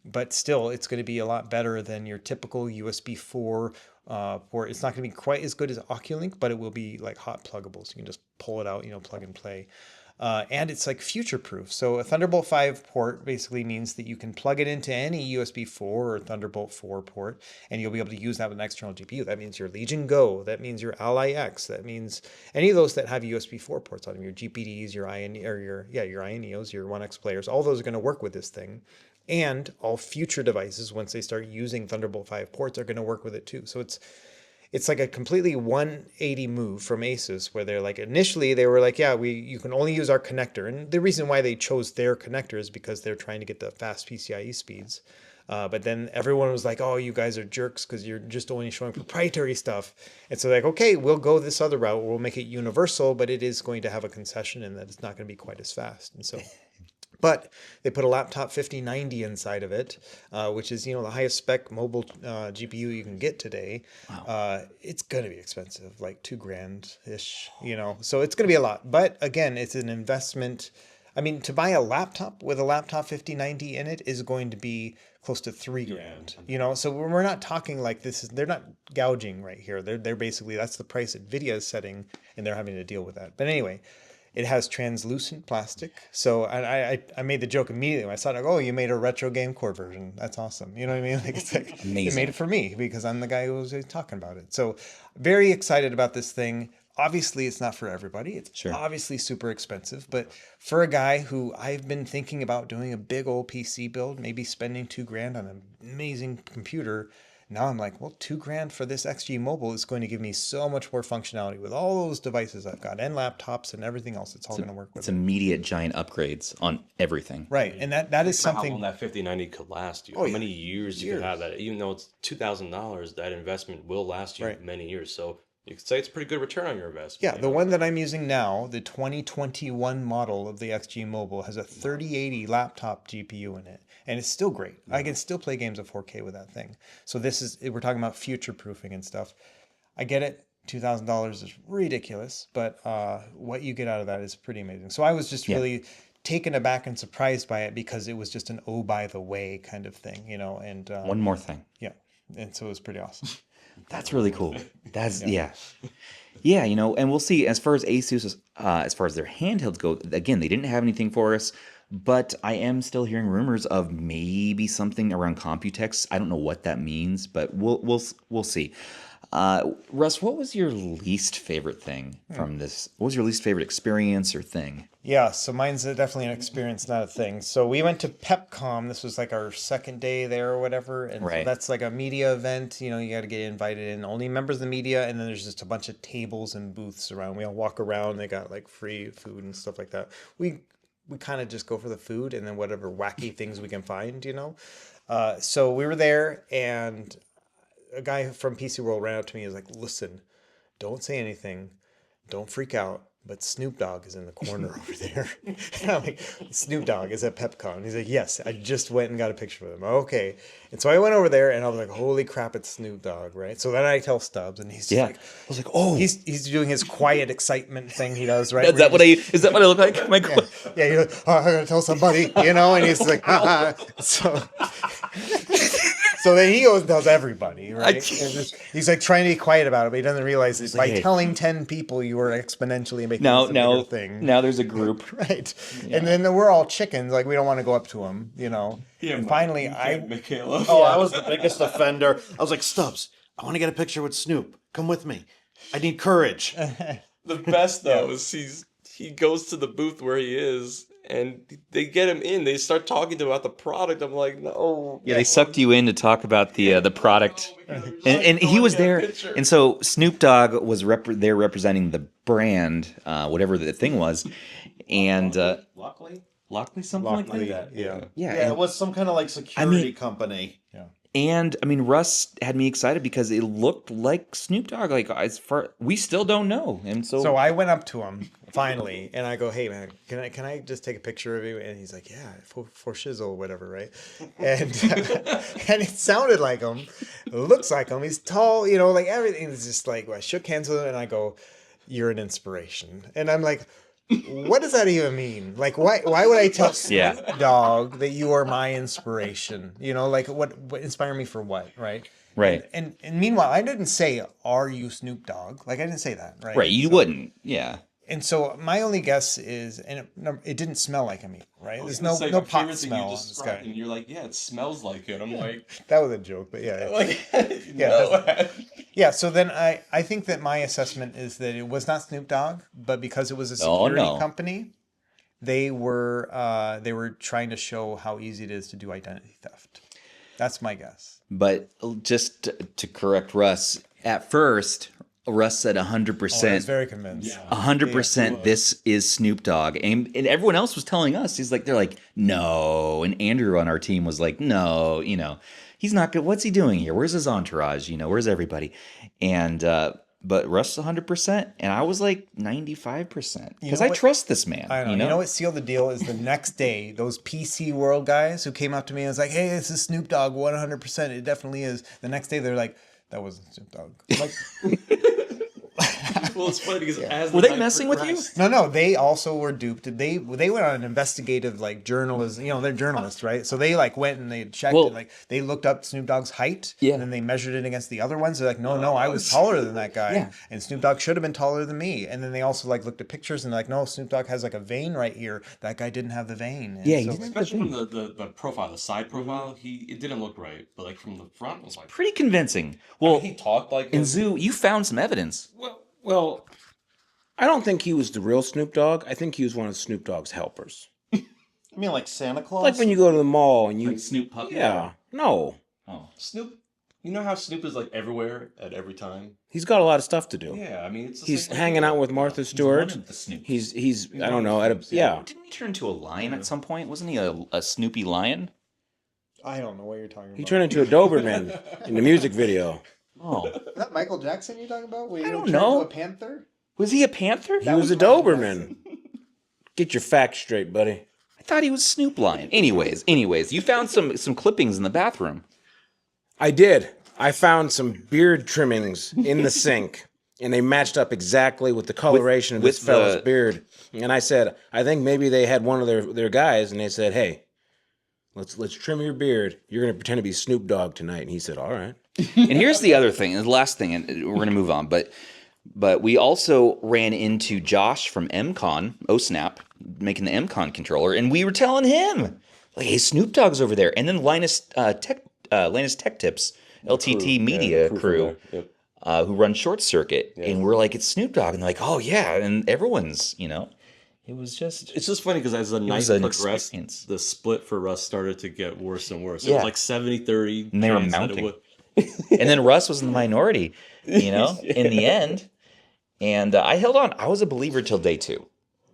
D: but still, it's going to be a lot better than your typical USB 4 port. It's not going to be quite as good as Oculink, but it will be hot pluggable. So you can just pull it out, plug and play. And it's like future proof. So a Thunderbolt 5 port basically means that you can plug it into any USB 4 or Thunderbolt 4 port, and you'll be able to use that with an external GPU. That means your Legion Go, that means your Ally X, that means any of those that have USB 4 ports on them, your GPDs, your your Ioneos, your One X players, all those are going to work with this thing. And all future devices, once they start using Thunderbolt 5 ports, are going to work with it too. So it's like a completely 180 move from Asus, where they're like, initially they were like, yeah, you can only use our connector. And the reason why they chose their connector is because they're trying to get the fast PCIe speeds. But then everyone was like, oh, you guys are jerks because you're just only showing proprietary stuff. And so they're like, okay, we'll go this other route. We'll make it universal, but it is going to have a concession in that it's not going to be quite as fast. And so... But they put a laptop 5090 inside of it, which is, the highest spec mobile GPU you can get today. Wow. It's going to be expensive, like $2,000-ish, so it's going to be a lot. But again, it's an investment. I mean, to buy a laptop with a laptop 5090 in it is going to be close to $3,000, so we're not talking like they're not gouging right here. They're basically, that's the price that NVIDIA is setting, and they're having to deal with that. But anyway, it has translucent plastic. So I made the joke immediately when I saw it. Like, oh, you made a retro game core version. That's awesome. You know what I mean? Like, it's like, amazing. You made it for me because I'm the guy who was talking about it. So very excited about this thing. Obviously, it's not for everybody. It's obviously super expensive. But for a guy who I've been thinking about doing a big old PC build, maybe spending $2,000 on an amazing computer, now I'm like, well, $2,000 for this XG Mobile is going to give me so much more functionality with all those devices I've got and laptops and everything else. It's all going to work with
A: it's immediate giant upgrades on everything.
D: Right. And that is something.
B: How long that 5090 could last you. How many years you could have that. Even though it's $2,000, that investment will last you many years. So you could say it's a pretty good return on your investment.
D: Yeah, the one that I'm using now, the 2021 model of the XG Mobile, has a 3080 laptop GPU in it. And it's still great. I can still play games at 4K with that thing. So we're talking about future proofing and stuff. I get it. $2,000 is ridiculous, but what you get out of that is pretty amazing. So I was just really taken aback and surprised by it because it was just an oh, by the way kind of thing, and
A: one more thing.
D: Yeah. And so it was pretty awesome.
A: That's really cool. That's yeah, and we'll see. As far as Asus, as far as their handhelds go, again, they didn't have anything for us. But I am still hearing rumors of maybe something around Computex. I don't know what that means, but we'll see. Russ, what was your least favorite thing from this? What was your least favorite experience or thing?
D: Yeah, so mine's definitely an experience, not a thing. So we went to PepCom. This was like our second day there or whatever. And so that's like a media event. You got to get invited in. Only members of the media. And then there's just a bunch of tables and booths around. We all walk around. They got like free food and stuff like that. We kind of just go for the food and then whatever wacky things we can find, So we were there, and a guy from PC World ran up to me and was like, listen, don't say anything. Don't freak out. But Snoop Dogg is in the corner over there. And I'm like, Snoop Dogg is at PepCon. He's like, yes, I just went and got a picture with him. Okay. And so I went over there and I was like, holy crap, it's Snoop Dogg, right? So then I tell Stubbs and he's like, I was like, oh. He's doing his quiet excitement thing he does, right?
A: Is that what I look like?
D: Yeah, you're like, oh, I gotta tell somebody, and he's like, So then he goes and tells everybody, right? He's like trying to be quiet about it, but he doesn't realize that by telling 10 people, you were exponentially making this a bigger thing.
A: Now there's a group.
D: Right. Yeah. And then we're all chickens. Like, we don't want to go up to him, and finally,
B: Mikhailov.
C: I was the biggest offender. I was like, Stubbs, I want to get a picture with Snoop. Come with me. I need courage.
B: The best, though, is he goes to the booth where he is, and they get him in. They start talking about the product. I'm like, no.
A: Yeah, they sucked you in to talk about the product, and he was there. And so Snoop Dogg was there representing the brand, whatever the thing was, and Lockley, something like that.
C: Yeah, it was some kind of like security company. Yeah.
A: And Russ had me excited because it looked like Snoop Dogg. Like, we still don't know, and so
D: I went up to him finally, and I go, "Hey, man, can I just take a picture of you?" And he's like, "Yeah, for shizzle, whatever, right?" And and it sounded like him, it looks like him. He's tall, like everything is just like. I shook hands with him, and I go, "You're an inspiration," and I'm like. What does that even mean? Like, why would I tell Snoop Dogg that you are my inspiration? Like what inspire me for what, right?
A: Right.
D: And meanwhile, I didn't say, are you Snoop Dogg? Like, I didn't say that, right?
A: Right, you wouldn't, yeah.
D: And so my only guess is, and it didn't smell like a meat, right? There's no pot smell on this guy.
B: And you're like, yeah, it smells like it. I'm like,
D: That was a joke, but yeah.
B: like,
D: Yeah, yeah. So then I think that my assessment is that it was not Snoop Dogg, but because it was a security company, they were trying to show how easy it is to do identity theft. That's my guess.
A: But just to correct Russ, at first, Russ said 100%.
D: I was very convinced.
A: 100% this is Snoop Dogg. And everyone else was telling us, they're like, no. And Andrew on our team was like, no, he's not good. What's he doing here? Where's his entourage? Where's everybody? And, but Russ 100%. And I was like 95%. Because I trust this man.
D: I know. You know what sealed the deal is the next day, those PC World guys who came up to me and was like, hey, this is Snoop Dogg 100%. It definitely is. The next day, they're like, that wasn't Snoop Dogg. I'm like,
B: well, it's funny because as
A: were they messing with you?
D: No. They also were duped. They went on an investigative journalism. They're journalists, right? So they went and they checked it. They looked up Snoop Dogg's height. Yeah. And then they measured it against the other ones. They're like, no, I was taller than that guy. Yeah. And Snoop Dogg should have been taller than me. And then they also looked at pictures and they're like, no, Snoop Dogg has a vein right here. That guy didn't have the vein. And
B: especially from the profile, the side profile, it didn't look right. But from the front, it was
A: pretty convincing. Well,
B: he talked like
A: in Zoo, you found some evidence.
E: Well, I don't think he was the real Snoop Dogg. I think he was one of Snoop Dogg's helpers.
C: You mean like Santa Claus?
E: Like when you go to the mall and you...
B: Like Snoop Puppy?
E: Yeah. No.
B: Oh. Snoop... You know how Snoop is everywhere at every time?
E: He's got a lot of stuff to do.
B: Yeah, I mean,
E: he's hanging out with Martha Stewart.
A: He's one of the Snoops.
E: He's I don't know, yeah.
A: Didn't he turn into a lion at some point? Wasn't he a Snoopy lion?
D: I don't know what you're talking about.
E: He turned into a Doberman in the music video.
A: Oh.
D: Is that Michael Jackson you're talking about?
A: I don't know.
D: A panther?
A: Was he a panther?
E: He was a Doberman. Get your facts straight, buddy.
A: I thought he was Snoop Lion. Anyways, you found some clippings in the bathroom.
E: I did. I found some beard trimmings in the sink, and they matched up exactly with the coloration of this fellow's beard. And I said, I think maybe they had one of their guys, and they said, hey, let's trim your beard. You're going to pretend to be Snoop Dogg tonight. And he said, all right.
A: And here's the other thing, and the last thing, and we're going to move on, but we also ran into Josh from MCon, Snap, making the MCon controller, and we were telling him, like, hey, Snoop Dogg's over there. And then Linus Tech Tips, LTT Media crew, who run Short Circuit, and we're like, it's Snoop Dogg, and they're like, oh yeah, and everyone's, it was just...
B: It's just funny because as the night progressed, the split for Russ started to get worse and worse. It was like 70-30.
A: And they were mounting. And then Russ was in the minority, in the end. And I held on. I was a believer till day 2.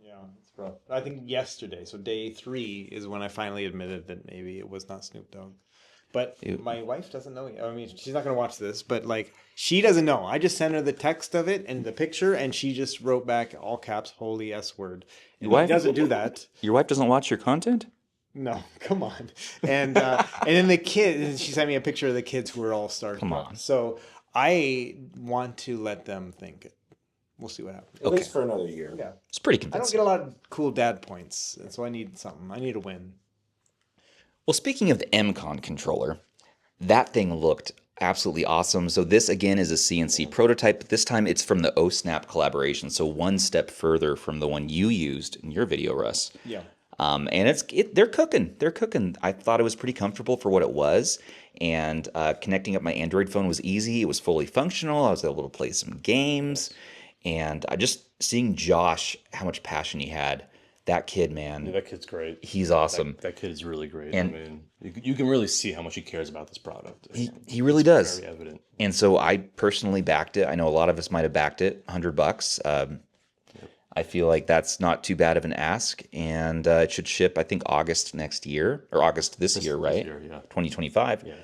D: Yeah, it's rough. I think yesterday, so day 3 is when I finally admitted that maybe it was not Snoop Dogg. But my wife doesn't know. I mean, she's not going to watch this, but she doesn't know. I just sent her the text of it and the picture, and she just wrote back all caps, holy S word. And
A: your wife
D: doesn't do that.
A: Your wife doesn't watch your content?
D: No, come on. And then the kid, she sent me a picture of the kids who were all starstruck.
A: Come on.
D: So I want to let them think it. We'll see what happens.
E: At least for another year.
D: Yeah.
A: It's pretty
D: I don't
A: convincing.
D: get a lot of cool dad points, and so I need something. I need a win.
A: Well, speaking of the MCon controller, that thing looked absolutely awesome. So this, again, is a CNC prototype, but this time it's from the OSnap collaboration, so one step further from the one you used in your video, Russ.
D: Yeah.
A: And they're cooking. They're cooking. I thought it was pretty comfortable for what it was, and connecting up my Android phone was easy. It was fully functional. I was able to play some games, and just seeing Josh, how much passion he had. That kid, man.
B: Yeah, that kid's great.
A: He's awesome.
B: That kid is really great.
A: And
B: I mean, you can really see how much he cares about this product.
A: He really does.
B: Very evident.
A: And so I personally backed it. I know a lot of us might have backed it, $100. I feel like that's not too bad of an ask, and it should ship, I think, August next year, or August this year, right?
B: Year, yeah.
A: 2025.
B: Yeah.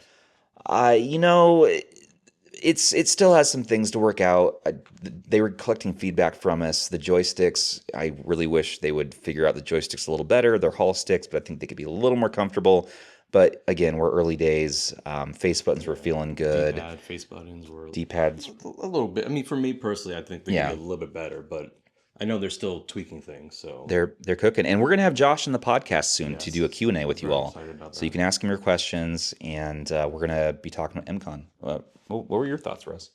A: It still has some things to work out. They were collecting feedback from us. The joysticks, I really wish they would figure out the joysticks a little better. They're Hall sticks, but I think they could be a little more comfortable. But again, we're early days. Face buttons were feeling good.
B: D-pad, face buttons were...
A: D-pads.
B: A little bit. I mean, for me personally, I think they could be a little bit better, but I know they're still tweaking things, so...
A: They're cooking. And we're going to have Josh in the podcast soon to do a Q&A with you all. So you can ask him your questions, and we're going to be talking about MCon. What were your thoughts, Russ?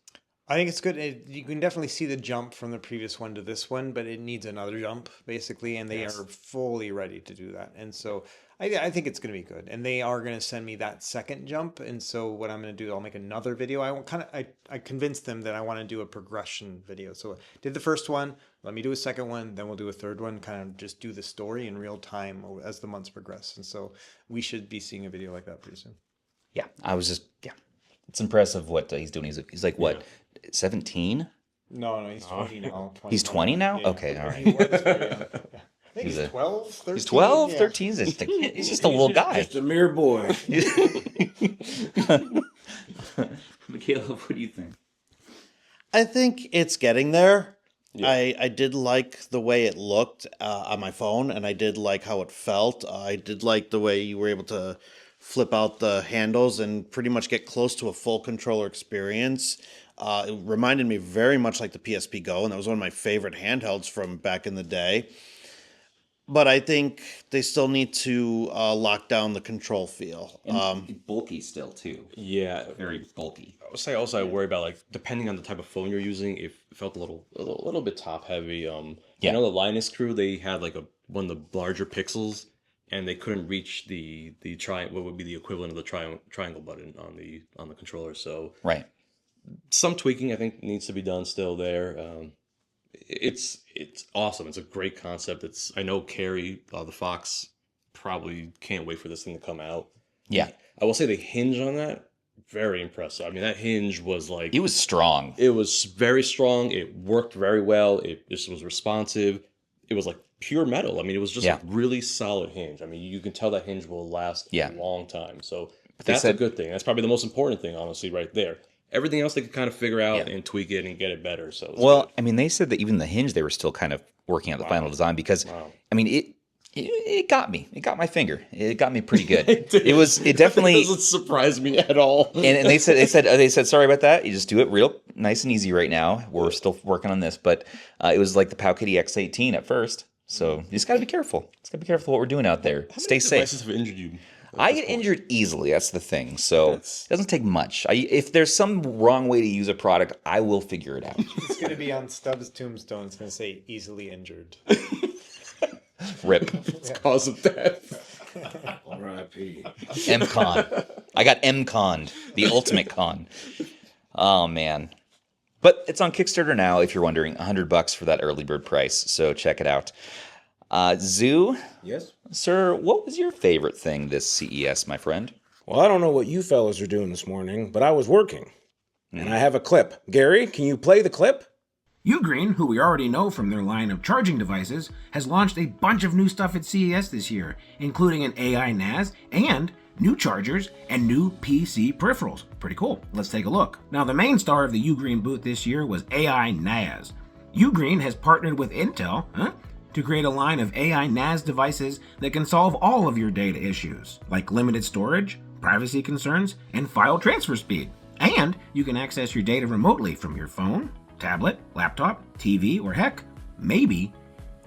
D: I think it's good. You can definitely see the jump from the previous one to this one, but it needs another jump, basically, and they are fully ready to do that. And so I think it's going to be good. And they are going to send me that second jump. And so what I'm going to do, I'll make another video. I convinced them that I want to do a progression video. So I did the first one, let me do a second one, then we'll do a third one, kind of just do the story in real time as the months progress. And so we should be seeing a video like that pretty soon.
A: Yeah, it's impressive what he's doing. He's like, what, 17?
D: No, he's 20 now.
A: He's 20 now?
D: Yeah.
A: Okay, all right.
D: He was very young. I think he's 12, 13.
A: He's 12,
D: yeah.
A: 13? He's just a little guy.
E: Just a mere boy.
A: Mikhailov, what do you think?
C: I think it's getting there.
B: Yeah.
C: I did like the way it looked on my phone, and I did like how it felt. I did like the way you were able to flip out the handles and pretty much get close to a full controller experience. It reminded me very much like the PSP Go, and that was one of my favorite handhelds from back in the day. But I think they still need to lock down the control feel.
A: Bulky still, too.
B: Yeah.
A: Very bulky.
B: I would say also I worry about, like, depending on the type of phone you're using, if it felt a little bit top heavy.
A: Yeah.
B: I know the Linus crew, they had like one of the larger pixels, and they couldn't reach the what would be the equivalent of the triangle button on the controller. So
A: Right.
B: some tweaking I think needs to be done still there. It's awesome. It's a great concept. I know Carrie, the Fox, probably can't wait for this thing to come out.
A: Yeah.
B: I will say the hinge on that, very impressive. I mean, that hinge was like...
A: It was strong.
B: It was very strong. It worked very well. It just was responsive. It was like pure metal. I mean, it was just a really solid hinge. I mean, you can tell that hinge will last a long time. So that's a good thing. That's probably the most important thing, honestly, right there. Everything else they could kind of figure out and tweak it and get it better. So good.
A: I mean, they said that even the hinge, they were still kind of working out the final design because, I mean, it got me. It got my finger. It got me pretty good. It definitely
B: doesn't surprise me at all.
A: And they said sorry about that. You just do it real nice and easy right now. We're still working on this, but it was like the Powkitty X18 at first. So you just got to be careful. Just got to be careful what we're doing out there. Stay safe.
B: How many devices have injured you?
A: I get injured easily. That's the thing. So it doesn't take much. If there's some wrong way to use a product, I will figure it out.
D: It's going to be on Stubbs' tombstone. It's going to say easily injured.
A: Rip.
B: It's cause of death.
E: R.I.P.
A: MCon. I got MConned. The ultimate con. Oh, man. But it's on Kickstarter now, if you're wondering. $100 for that early bird price. So check it out. Zoo?
E: Yes?
A: Sir, what was your favorite thing this CES, my friend?
E: Well, I don't know what you fellas are doing this morning, but I was working. And I have a clip. Gary, can you play the clip?
F: UGREEN, who we already know from their line of charging devices, has launched a bunch of new stuff at CES this year, including an AI NAS and new chargers and new PC peripherals. Pretty cool. Let's take a look. Now, the main star of the UGREEN booth this year was AI NAS. UGREEN has partnered with Intel, to create a line of AI NAS devices that can solve all of your data issues, like limited storage, privacy concerns, and file transfer speed. And you can access your data remotely from your phone, tablet, laptop, TV, or heck, maybe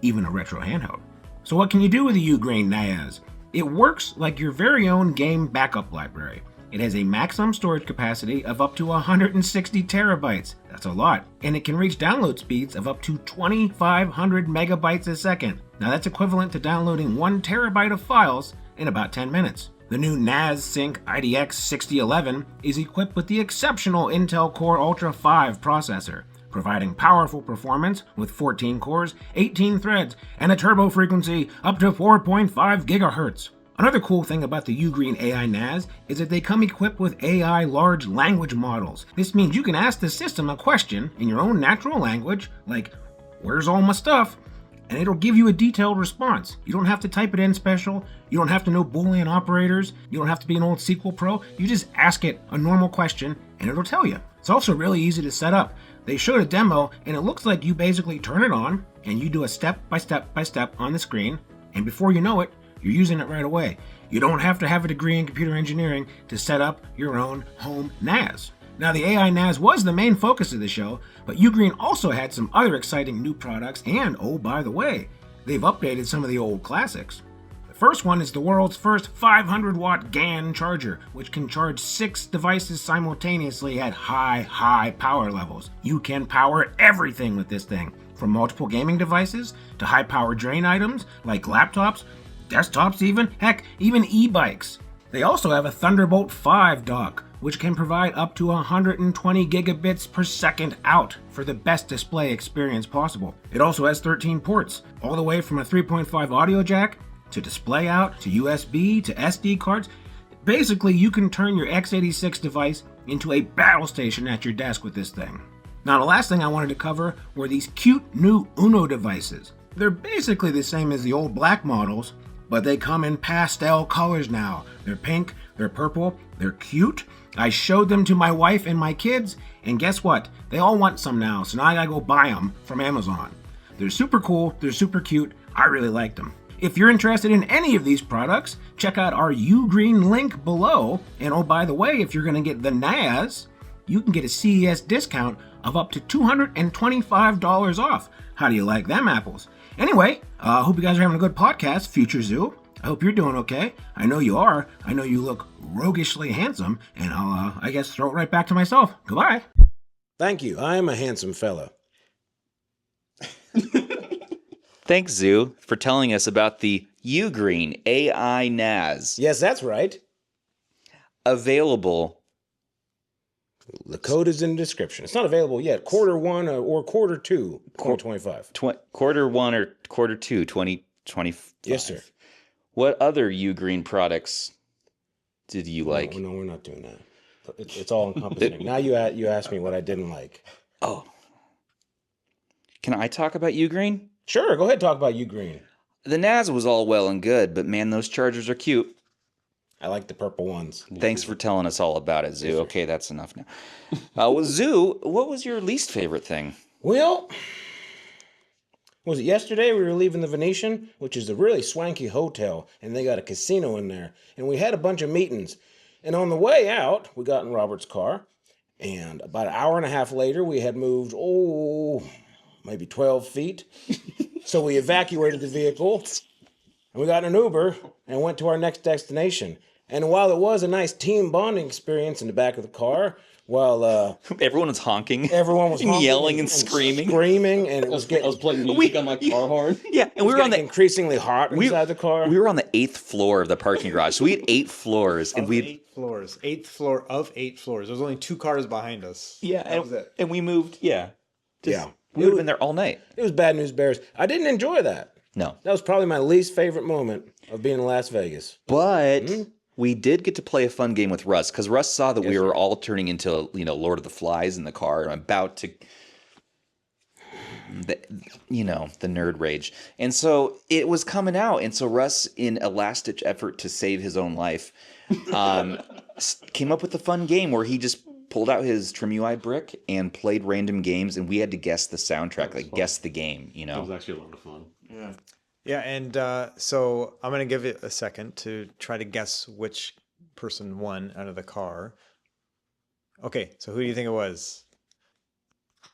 F: even a retro handheld. So what can you do with the UGREEN NAS? It works like your very own game backup library. It has a maximum storage capacity of up to 160 terabytes. That's a lot. And it can reach download speeds of up to 2,500 megabytes a second. Now that's equivalent to downloading 1 terabyte of files in about 10 minutes. The new NAS Sync IDX 6011 is equipped with the exceptional Intel Core Ultra 5 processor, providing powerful performance with 14 cores, 18 threads, and a turbo frequency up to 4.5 gigahertz. Another cool thing about the UGREEN AI NAS is that they come equipped with AI large language models. This means you can ask the system a question in your own natural language, like, "Where's all my stuff?" and it'll give you a detailed response. You don't have to type it in special, you don't have to know Boolean operators, you don't have to be an old SQL pro, you just ask it a normal question and it'll tell you. It's also really easy to set up. They showed a demo and it looks like you basically turn it on and you do a step by step on the screen, and before you know it, you're using it right away. You don't have to have a degree in computer engineering to set up your own home NAS. Now, the AI NAS was the main focus of the show, but UGREEN also had some other exciting new products, and oh, by the way, they've updated some of the old classics. First one is the world's first 500-watt GaN charger, which can charge 6 devices simultaneously at high power levels. You can power everything with this thing, from multiple gaming devices to high-power drain items like laptops, desktops even, heck, even e-bikes. They also have a Thunderbolt 5 dock, which can provide up to 120 gigabits per second out for the best display experience possible. It also has 13 ports, all the way from a 3.5 audio jack to display out to USB to SD cards. Basically, you can turn your x86 device into a battle station at your desk with this thing. Now, the last thing I wanted to cover were these cute new Uno devices. They're basically the same as the old black models, but they come in pastel colors now. They're pink, they're purple, they're cute. I showed them to my wife and my kids, and guess what? They all want some now, so now I gotta go buy them from Amazon. They're super cool, they're super cute, I really like them. If you're interested in any of these products, check out our UGREEN link below. And oh, by the way, if you're gonna get the NAS, you can get a CES discount of up to $225 off. How do you like them apples? Anyway, I hope you guys are having a good podcast, Future Zoo. I hope you're doing okay. I know you are. I know you look roguishly handsome, and I'll, I guess, throw it right back to myself. Goodbye.
E: Thank you. I am a handsome fella.
A: Thanks, Zoo, for telling us about the UGREEN AI NAS.
E: Yes, that's right.
A: Available.
E: The code is in the description. It's not available yet. Quarter 1 or quarter 2, 2025.
A: Quarter 1 or quarter 2, 2025.
E: Yes, sir.
A: What other UGREEN products did you like?
E: No, we're not doing that. It's all encompassing. Now you asked me what I didn't like.
A: Oh. Can I talk about UGREEN?
E: Sure, go ahead and talk about UGREEN.
A: The NAS was all well and good, but man, those chargers are cute.
E: I like the purple ones.
A: Thanks for telling us all about it, Zoo. Okay, that's enough now. Well, Zoo, what was your least favorite thing?
E: Well, was it yesterday we were leaving the Venetian, which is a really swanky hotel, and they got a casino in there, and we had a bunch of meetings. And on the way out, we got in Robert's car, and about an hour and a half later, we had moved, maybe 12 feet. So we evacuated the vehicle, and we got in an Uber and went to our next destination. And while it was a nice team bonding experience in the back of the car, while
A: Everyone was honking.
E: everyone was honking
A: yelling and screaming.
E: and it was getting,
B: I was playing music on my car horn.
A: Yeah, and we were on the
E: increasingly hot inside the car.
A: We were on the 8th floor of the parking garage. So we had 8 floors, and we
D: 8 floors. 8th floor of 8 floors. There was only 2 cars behind us. That was it.
A: and we moved. Yeah,
E: Yeah.
A: we would have been there all night.
E: It was Bad News Bears. I didn't enjoy that.
A: No,
E: That was probably my least favorite moment of being in Las Vegas.
A: but we did get to play a fun game with Russ because Russ saw that we were all turning into Lord of the Flies in the car and about to. The nerd rage. And so it was coming out. And so Russ, in a last-ditch effort to save his own life, came up with a fun game where he just pulled out his Trim UI brick and played random games, and we had to guess the soundtrack, like guess the game,
B: That was actually a lot of fun.
D: Yeah, and so I'm going to give it a second to try to guess which person won out of the car. Okay, so who do you think it was?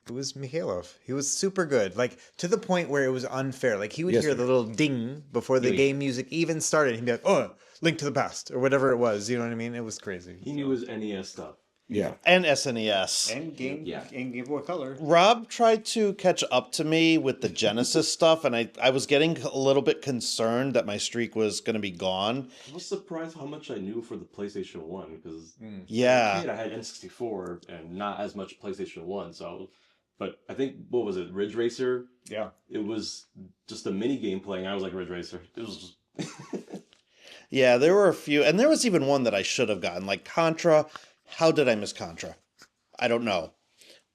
D: It was Mikhailov. He was super good, like to the point where it was unfair. Like he would hear the little ding before the game music even started. He'd be like, "Oh, Link to the Past" or whatever it was. You know what I mean? It was crazy.
B: He knew his NES stuff.
E: Yeah.
C: And SNES.
D: And Game Boy Color.
C: Rob tried to catch up to me with the Genesis stuff, and I was getting a little bit concerned that my streak was going to be gone.
B: I was surprised how much I knew for the PlayStation 1, because
C: Yeah.
B: as a kid, I had N64 and not as much PlayStation 1, but I think, what was it, Ridge Racer?
D: Yeah.
B: It was just a mini game playing. I was like, Ridge Racer. It was just...
C: Yeah, there were a few, and there was even one that I should have gotten, like Contra. How did I miss Contra? I don't know.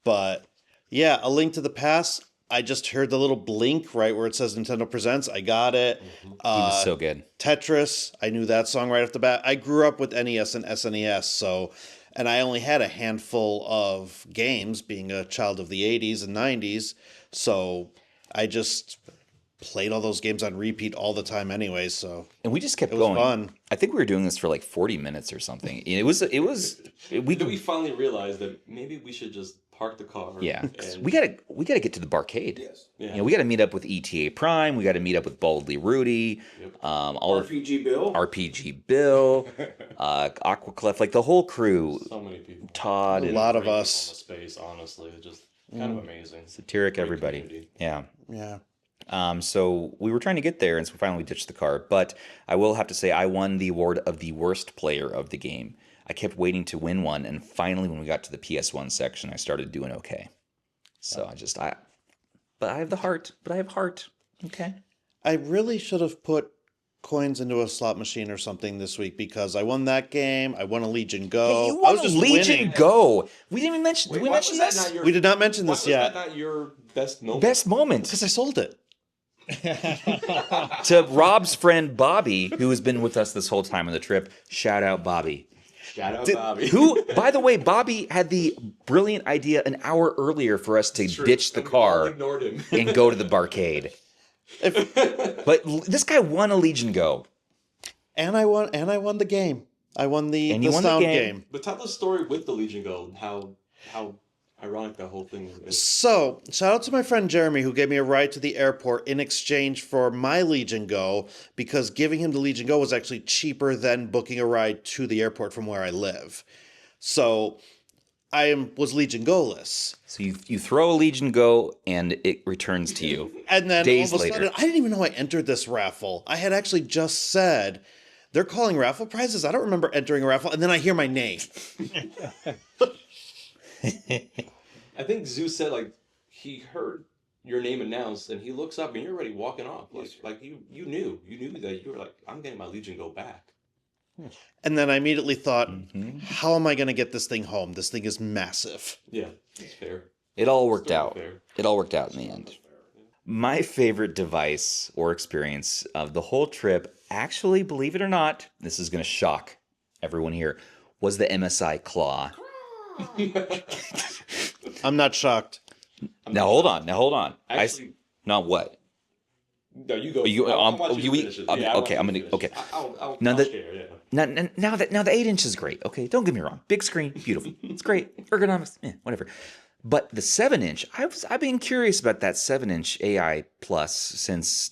C: But yeah, A Link to the Past, I just heard the little blink right where it says Nintendo Presents. I got it.
A: He was so good.
C: Tetris, I knew that song right off the bat. I grew up with NES and SNES, and I only had a handful of games, being a child of the 80s and 90s, so I just played all those games on repeat all the time anyway, so
A: And we just kept
C: it was
A: going.
C: fun.
A: I think we were doing this for like 40 minutes or something. We
B: we finally realized that maybe we should just park the car.
A: Yeah, 'cause
B: and
A: we gotta get to the barcade.
E: Yes.
B: yeah.
A: You know, we got to meet up with ETA Prime. We got to meet up with Baldly Rudy.
B: Yep.
A: All of
E: RPG Bill.
A: RPG Bill, Aquaclef, like the whole crew.
B: So many people.
A: Todd,
C: A
A: and
C: lot of
B: Great
C: us.
B: on the space, honestly, it's just kind of amazing.
A: Satiric,
B: Great
A: everybody.
B: community.
A: Yeah.
C: Yeah.
A: So we were trying to get there, and so we finally ditched the car. But I will have to say, I won the award of the worst player of the game. I kept waiting to win one, and finally, when we got to the PS1 section, I started doing okay. So but I have the heart. But I have heart. Okay.
C: I really should have put coins into a slot machine or something this week because I won that game. I won a Legion Go.
A: Hey, you
C: I
A: won
C: was
A: a
C: just
A: Legion
C: winning.
A: Go. We didn't even mention. Did we
B: why
A: mention
B: was that
A: this?
B: not your-
C: We did not mention
B: Why
C: this
B: was
C: yet
B: that not your best moment?
A: Best moment
C: because I sold it.
A: to Rob's friend Bobby, who has been with us this whole time on the trip. Shout out Bobby.
B: Shout out Bobby.
A: Who, by the way, Bobby had the brilliant idea an hour earlier for us to
B: True.
A: ditch the
B: And we all
A: car
B: ignored him.
A: and go to the barcade. But this guy won a Legion Go.
C: And I won the game. I won the
A: And you won the
C: sound
A: game.
C: game.
B: But tell the story with the Legion Go. How ironic that whole thing is.
C: So, shout out to my friend Jeremy who gave me a ride to the airport in exchange for my Legion Go because giving him the Legion Go was actually cheaper than booking a ride to the airport from where I live. So, was Legion Go-less.
A: So you throw a Legion Go and it returns to you.
C: And then
A: Days
C: all of a
A: later.
C: sudden, I didn't even know I entered this raffle. I had actually just said, they're calling raffle prizes. I don't remember entering a raffle. And then I hear my name.
B: I think Zeus said like he heard your name announced and he looks up and you're already walking off. Like you knew that you were like, I'm getting my Legion Go back.
C: And then I immediately thought, how am I going to get this thing home? This thing is massive.
B: Yeah, that's fair.
A: It all worked
B: Still
A: out.
B: fair.
A: It all worked out in the end. My favorite device or experience of the whole trip, actually, believe it or not, this is going to shock everyone here, was the MSI Claw.
C: I'm not shocked.
A: Now hold on.
B: Actually,
A: Not what?
B: no, you go.
A: You-
B: I want
A: you-
B: to finish it.
A: I'm-
B: Yeah, I want
A: okay,
B: you
A: I'm
B: to
A: gonna-
B: finish.
A: okay.
B: I'll
A: Now that-
B: share, yeah.
A: Now the 8-inch is great. Okay, don't get me wrong. Big screen, beautiful. It's great. Ergonomics, whatever. But the 7-inch, I've been curious about that 7-inch AI Plus since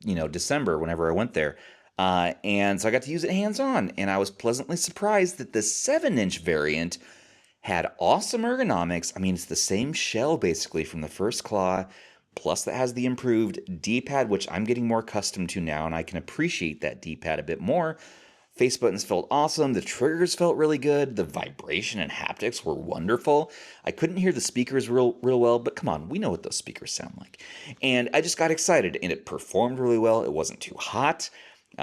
A: December, whenever I went there, and so I got to use it hands on, and I was pleasantly surprised that the 7-inch variant had awesome ergonomics. I mean, it's the same shell basically from the first Claw. Plus, that has the improved D-pad, which I'm getting more accustomed to now, and I can appreciate that D-pad a bit more. Face buttons felt awesome. The triggers felt really good. The vibration and haptics were wonderful. I couldn't hear the speakers real well, but come on, we know what those speakers sound like. And I just got excited, and it performed really well. It wasn't too hot.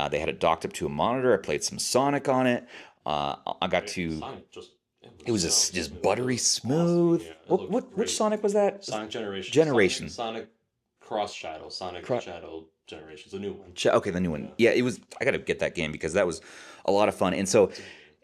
A: They had it docked up to a monitor. I played some Sonic on it. I got to...
B: Sonic
A: It was just buttery smooth.
B: Awesome. Yeah, it looked
A: Which
B: great.
A: Sonic was that?
B: Sonic Generation.
A: Generation.
B: Sonic Cross Shadow. Sonic Shadow Generations. A new one.
A: Okay, the new one. Yeah, it was. I got to get that game because that was a lot of fun. And so,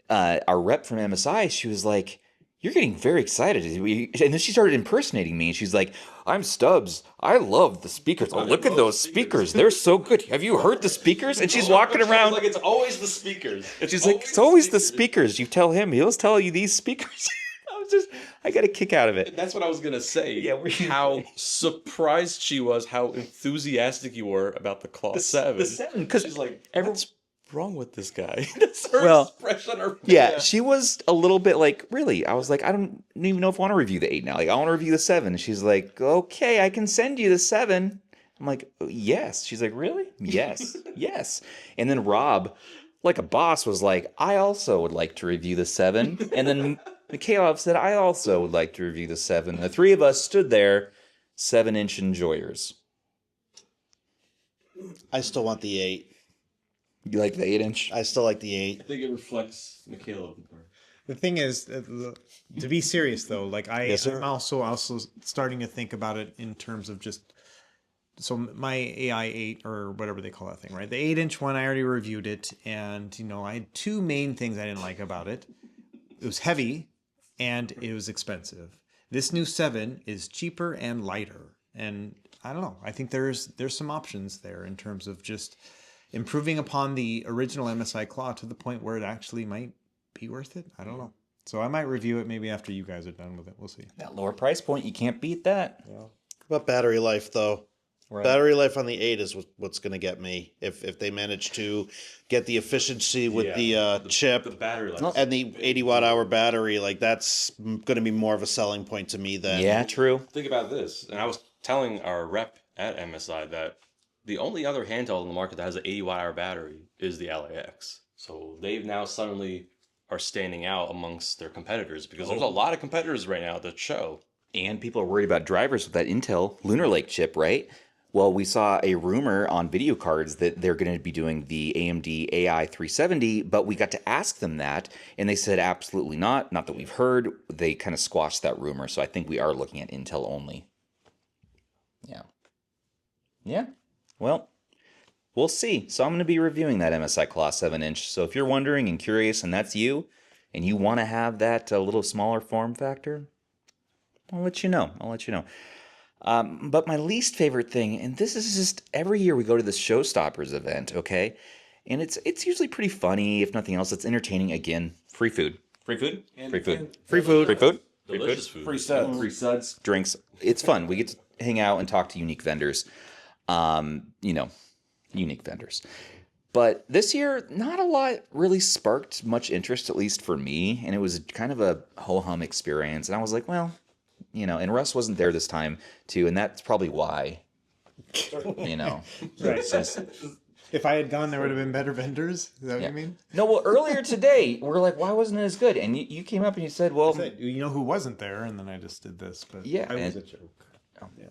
A: our rep from MSI, she was like, "You're getting very excited," and then she started impersonating me. And she's like, "I'm Stubbs. I love the speakers. Oh, look at those speakers. They're so good. Have you heard the speakers?" And she's walking around.
B: Like it's always the speakers.
A: She's like, "It's always the speakers. You tell him. He'll tell you these speakers." I got a kick out of it.
B: That's what I was gonna say.
A: Yeah,
B: how surprised she was, how enthusiastic you were about the Claw 7.
A: The 7, because
B: She's like, what's wrong with this guy? That's her
A: Well,
B: expression on her face.
A: yeah, she was a little bit like, really? I was like, I don't even know if I want to review the 8 now. Like, I want to review the 7. She's like, okay, I can send you the 7. I'm like, yes. She's like, really? Yes, yes. And then Rob, like a boss, was like, I also would like to review the 7. And then Mikhailov said, I also would like to review the 7. The three of us stood there, 7-inch enjoyers.
C: I still want the 8.
A: You like the 8-inch?
C: I still like the 8.
B: I think it reflects Mikhailov.
D: The thing is, to be serious though, like
C: Yes, sir.
D: I'm also starting to think about it in terms of just, so my AI 8 or whatever they call that thing, right? The 8-inch one, I already reviewed it, and I had two main things I didn't like about it. It was heavy, and it was expensive. This new 7 is cheaper and lighter, and I don't know. I think there's some options there in terms of just improving upon the original MSI Claw to the point where it actually might be worth it. I don't know. So I might review it maybe after you guys are done with it. We'll see.
A: That lower price point, you can't beat that.
C: About battery life, though.
A: Right.
C: Battery life on the 8 is what's going to get me. If they manage to get the efficiency with the chip
B: The battery life.
C: and the 80 watt hour battery, like that's going to be more of a selling point to me than.
A: Yeah, true.
B: Think about this, and I was telling our rep at MSI that the only other handheld on the market that has an 80 watt hour battery is the LAX. So they've now suddenly are standing out amongst their competitors because there's a lot of competitors right now at the show.
A: And people are worried about drivers with that Intel Lunar Lake chip, right? Well, we saw a rumor on video cards that they're going to be doing the AMD AI 370, but we got to ask them that, and they said absolutely not. Not that we've heard. They kind of squashed that rumor, so I think we are looking at Intel only. Yeah. Yeah. Well, we'll see. So I'm going to be reviewing that MSI Claw 7-inch. So if you're wondering and curious, and that's you, and you want to have that little smaller form factor, I'll let you know. But my least favorite thing, and this is just every year we go to this Showstoppers event, okay? And it's usually pretty funny, if nothing else. It's entertaining. Again, free food. Free food? Free food. Free food. Free food.
B: Delicious food.
E: Free suds.
A: Free suds. Drinks. It's fun. We get to hang out and talk to unique vendors. Unique vendors. But this year, not a lot really sparked much interest, at least for me. And it was kind of a ho-hum experience. And I was like, well, and Russ wasn't there this time, too. And that's probably why,
D: Right. If I had gone, there would have been better vendors. Is that what you mean?
A: No, well, earlier today, we're like, why wasn't it as good? And you came up and you said, well...
D: You know who wasn't there, and then I just did this. But
A: Yeah,
D: it was
A: and-
D: a joke.
A: Oh. Yeah.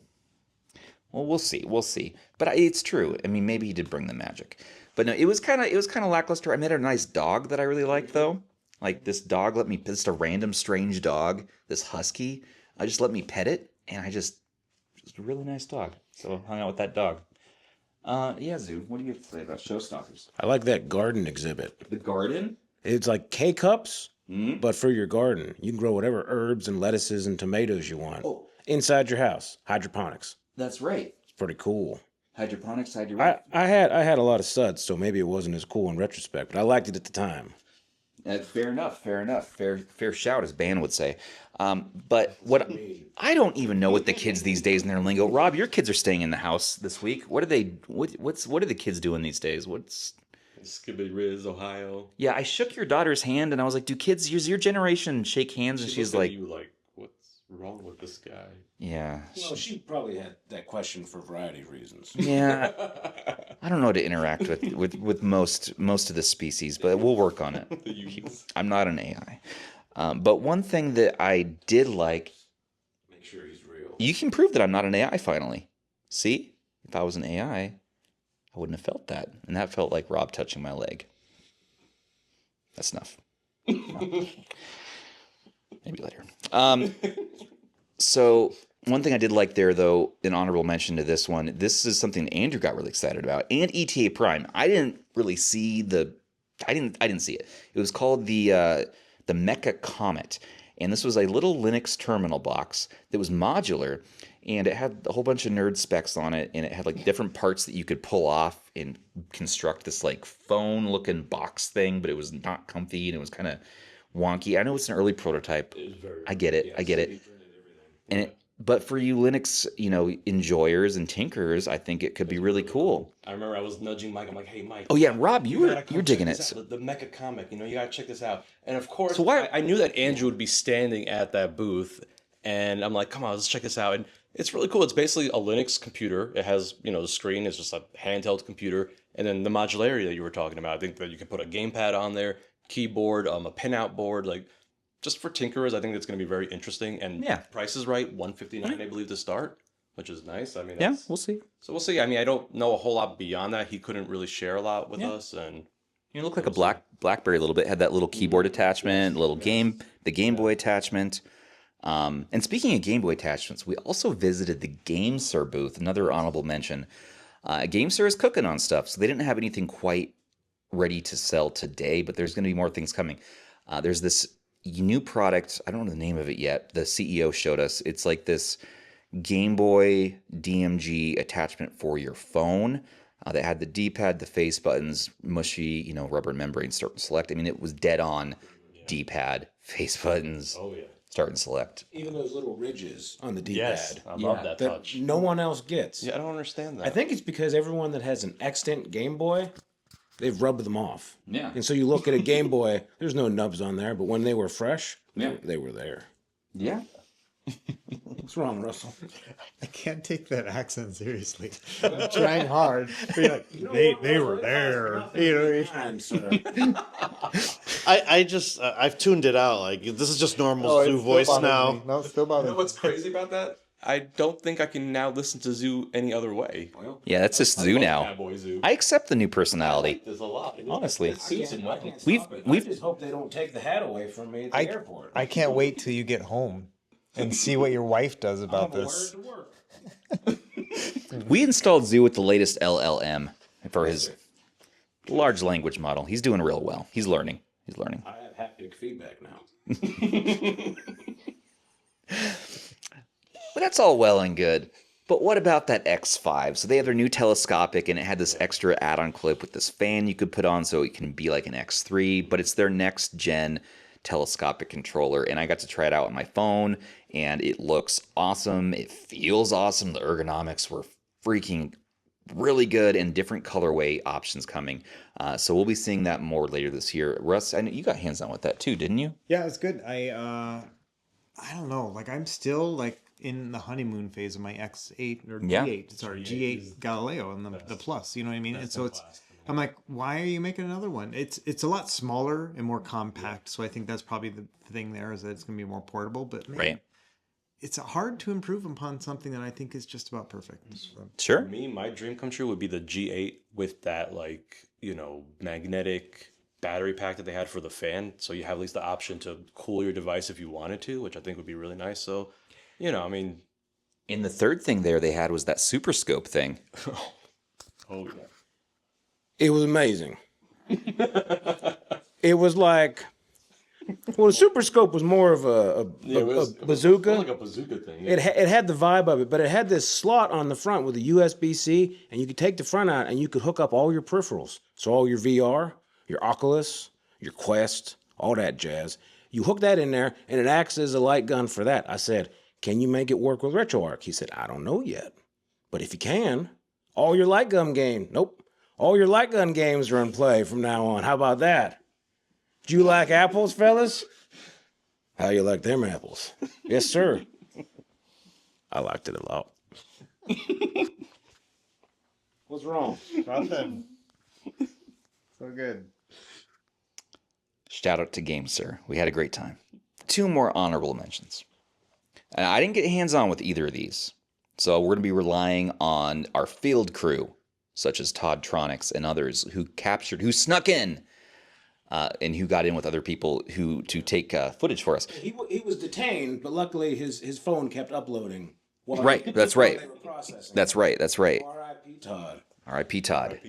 A: Well, we'll see. But it's true. I mean, maybe he did bring the magic. But no, it was kind of lackluster. I met a nice dog that I really liked, though. Like, this dog just a random strange dog, this husky. Just let me pet it, and just a really nice dog. So I hung out with that dog. Zoo, what do you have to say about Showstoppers?
E: I like that garden exhibit.
A: The garden?
E: It's like K-cups, but for your garden. You can grow whatever herbs and lettuces and tomatoes you want.
A: Oh.
E: Inside your house. Hydroponics.
A: That's right.
E: It's pretty cool.
A: Hydroponics, hydroponics.
E: I had a lot of suds, so maybe it wasn't as cool in retrospect, but I liked it at the time.
A: Fair enough. Fair shout, as Ban would say. But what I don't even know what the kids these days in their lingo. Rob, your kids are staying in the house this week. What are they? What are the kids doing these days?
B: Skibbity Riz, Ohio.
A: Yeah, I shook your daughter's hand and I was like, "Do kids use your generation shake hands?" And she's
B: looked
A: like,
B: at you like, what's wrong with this guy?
A: "Yeah,
E: Well, she probably had that question for a variety of reasons.
A: yeah." I don't know how to interact with most of the species, but we'll work on it. I'm not an AI. But one thing that I did like,
E: Make sure he's real.
A: you can prove that I'm not an AI finally. See? If I was an AI, I wouldn't have felt that. And that felt like Rob touching my leg. That's enough. Maybe later. So one thing I did like there, though, an honorable mention to this one, this is something Andrew got really excited about, and ETA Prime. I didn't really see I didn't see it. It was called the Mecha Comet, and this was a little Linux terminal box that was modular, and it had a whole bunch of nerd specs on it, and it had like different parts that you could pull off and construct this like phone-looking box thing, but it was not comfy and it was kind of wonky. I know it's an early prototype. I get it. But for you Linux, enjoyers and tinkerers, I think it could be really cool.
B: I remember I was nudging Mike. I'm like, hey, Mike.
A: Oh yeah, Rob, you're
B: gotta come
A: digging
B: check
A: it.
B: this out. The Mecha comic, you gotta check this out. And of course,
A: So why-
B: I knew that Andrew would be standing at that booth, and I'm like, come on, let's check this out. And it's really cool. It's basically a Linux computer. It has, the screen is just a handheld computer, and then the modularity that you were talking about. I think that you can put a gamepad on there, keyboard, a pinout board, like. Just for tinkerers, I think it's going to be very interesting. And
A: Yeah.
B: price is right, $159, I believe, to start, which is nice. I mean,
A: Yeah, we'll see.
B: So we'll see. I mean, I don't know a whole lot beyond that. He couldn't really share a lot with us, and
A: You look like a BlackBerry a little bit. Had that little keyboard attachment, the Game Boy attachment. And speaking of Game Boy attachments, we also visited the GameSir booth. Another honorable mention. GameSir is cooking on stuff, so they didn't have anything quite ready to sell today, but there's going to be more things coming. There's this new product. I don't know the name of it yet. The CEO showed us. It's like this Game Boy DMG attachment for your phone. That had the D-pad, the face buttons, mushy, rubber membrane start and select. I mean, it was dead on D-pad, face buttons.
B: Oh yeah.
A: Start and select.
E: Even those little ridges on the D-pad.
B: Yes, I love that touch.
E: No one else gets.
B: Yeah, I don't understand that.
E: I think it's because everyone that has an extant Game Boy, they've rubbed them off.
A: Yeah.
E: And so you look at a Game Boy, there's no nubs on there, but when they were fresh,
A: Yeah.
E: they were there.
A: Yeah.
E: What's wrong, Russell?
D: I can't take that accent seriously. I'm trying hard. Be like, they were there. You know what I mean?
C: I've tuned it out. Like, this is just normal Zoo voice now.
D: No, still
B: You
D: bothers
B: know what's crazy about that? I don't think I can now listen to Zoo any other way.
A: Yeah, that's just Zoo now.
B: Bad Boy Zoo.
A: I accept the new personality.
B: There's a lot.
A: Honestly.
B: It suits him well.
A: We've
E: I just hope they don't take the hat away from me at the airport.
D: I can't wait till you get home and see what your wife does about this.
A: we installed Zoo with the latest LLM for his large language model. He's doing real well. He's learning.
E: I have haptic feedback now.
A: But that's all well and good. But what about that X5? So they have their new telescopic, and it had this extra add-on clip with this fan you could put on so it can be like an X3, but it's their next gen telescopic controller, and I got to try it out on my phone, and it looks awesome. It feels awesome. The ergonomics were freaking really good, and different colorway options coming. So we'll be seeing that more later this year. Russ, I know you got hands on with that too, didn't you?
D: Yeah, it's good. I don't know. Like, I'm still like in the honeymoon phase of my X8 or
A: Yeah.
D: G8. Sorry, G8 Galileo and the Plus. You know what I mean? And so I'm like, why are you making another one? It's a lot smaller and more compact. So I think that's probably the thing there, is that it's going to be more portable. But man,
A: Right.
D: it's hard to improve upon something that I think is just about perfect. So.
A: Sure.
B: For me, my dream come true would be the G8 with that, like, magnetic battery pack that they had for the fan. So you have at least the option to cool your device if you wanted to, which I think would be really nice. So,
A: And the third thing there they had was that Super Scope thing.
B: oh yeah.
E: It was amazing. It was like, well, the Super Scope was more of a bazooka.
B: It was like a bazooka thing. Yeah.
E: It had the vibe of it, but it had this slot on the front with a USB-C, and you could take the front out and you could hook up all your peripherals. So all your VR, your Oculus, your Quest, all that jazz. You hook that in there, and it acts as a light gun for that. I said, can you make it work with RetroArch? He said, I don't know yet. But if you can, all your light gun all your light gun games are in play from now on. How about that? Do you like apples, fellas? How you like them apples? Yes, sir. I liked it a lot. What's wrong?
D: Nothing. So good.
A: Shout out to GameSir. We had a great time. 2 more honorable mentions. And I didn't get hands-on with either of these. So we're going to be relying on our field crew, such as Todd Tronics and others who snuck in, and who got in with other people to take footage for us.
E: He was detained, but luckily his phone kept uploading.
A: Right, that's right.
E: They were processing.
A: That's right.
E: R.I.P. Todd.
A: R.I.P. Todd.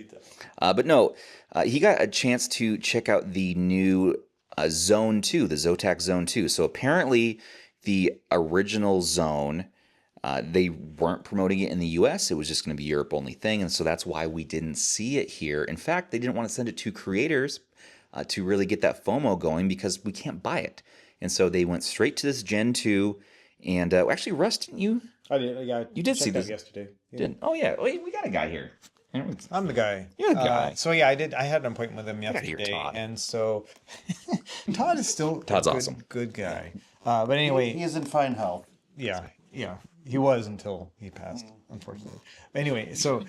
A: But no, he got a chance to check out the new Zone 2, the Zotac Zone 2. So apparently the original Zone, they weren't promoting it in the US. It was just going to be Europe only thing. And so that's why we didn't see it here. In fact, they didn't want to send it to creators to really get that FOMO going because we can't buy it. And so they went straight to this Gen 2. And actually, Russ, didn't you?
D: I did. Yeah,
A: You did see
D: checked out
A: this
D: yesterday. Yeah.
A: Didn't? Oh, yeah. We got a guy here.
D: I'm the guy.
A: You're the guy.
D: So yeah, I did. I had an appointment with him
A: Get outta
D: yesterday,
A: here, Todd.
D: and so Todd is still
A: Todd's
D: a good,
A: awesome.
D: good guy. But anyway,
C: He is in fine health.
D: yeah, he was until he passed, unfortunately. Anyway, so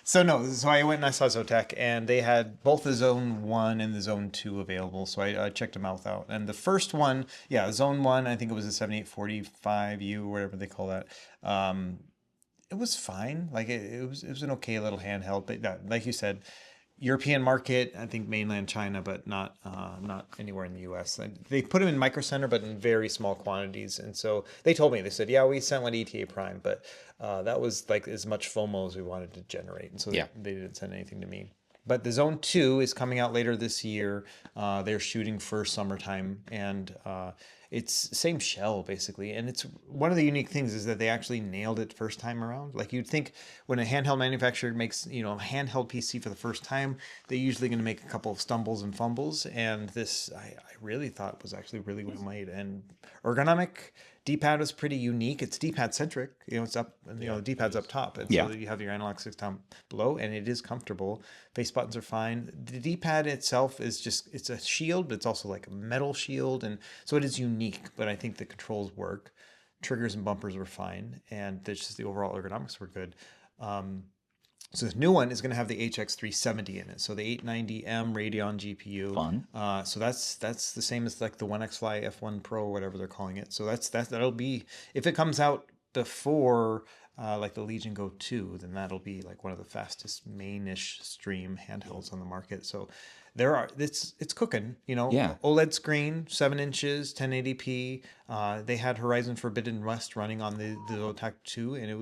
D: so I went and I saw Zotac, and they had both the Zone 1 and the Zone 2 available, so I checked them out. And the first one, Zone 1, I think it was a 7845U, whatever they call that. It was fine. Like it was an okay little handheld, but like you said, European market, I think mainland China, but not anywhere in the U.S. They put them in Micro Center, but in very small quantities. And so they told me, they said, we sent one to ETA Prime, but that was like as much FOMO as we wanted to generate. And so they didn't send anything to me. But the Zone 2 is coming out later this year. They're shooting for summertime, and it's same shell basically. And it's one of the unique things is that they actually nailed it first time around. Like you'd think when a handheld manufacturer makes, you know, a handheld PC for the first time, they're usually going to make a couple of stumbles and fumbles. And this, I really thought was actually really well made. And ergonomic. D-pad was pretty unique. It's D-pad centric. You know, it's up. You know, the D-pad's up top, and so you have your analog stick down below, and it is comfortable. Face buttons are fine. The D-pad itself is just—it's a shield, but it's also like a metal shield, and so it is unique. But I think the controls work. Triggers and bumpers were fine, and just the overall ergonomics were good. So this new one is going to have the HX370 in it. So the 890M Radeon GPU.
A: Fun.
D: So that's the same as like the OneXFly F1 Pro or whatever they're calling it. So that'll be, if it comes out before like the Legion Go 2, then that'll be like one of the fastest main-ish stream handhelds on the market. So it's cooking, you know.
A: Yeah.
D: OLED screen, 7 inches, 1080p. They had Horizon Forbidden West running on the Zotac 2, and it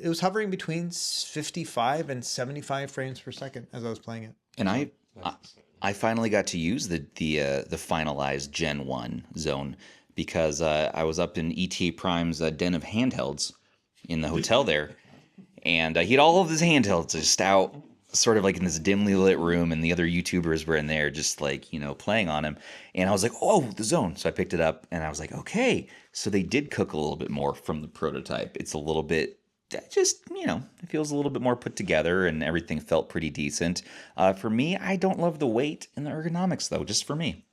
D: was hovering between 55 and 75 frames per second as I was playing it.
A: And I finally got to use the finalized Gen 1 Zone because I was up in ETA Prime's den of handhelds in the hotel there, and he had all of his handhelds just out, sort of like in this dimly lit room, and the other YouTubers were in there just like, you know, playing on him. And I was like, oh, the Zone. So I picked it up, and I was like, okay. So they did cook a little bit more from the prototype. It's a little bit... just, you know, it feels a little bit more put together, and everything felt pretty decent. For me, I don't love the weight and the ergonomics, though, just for me.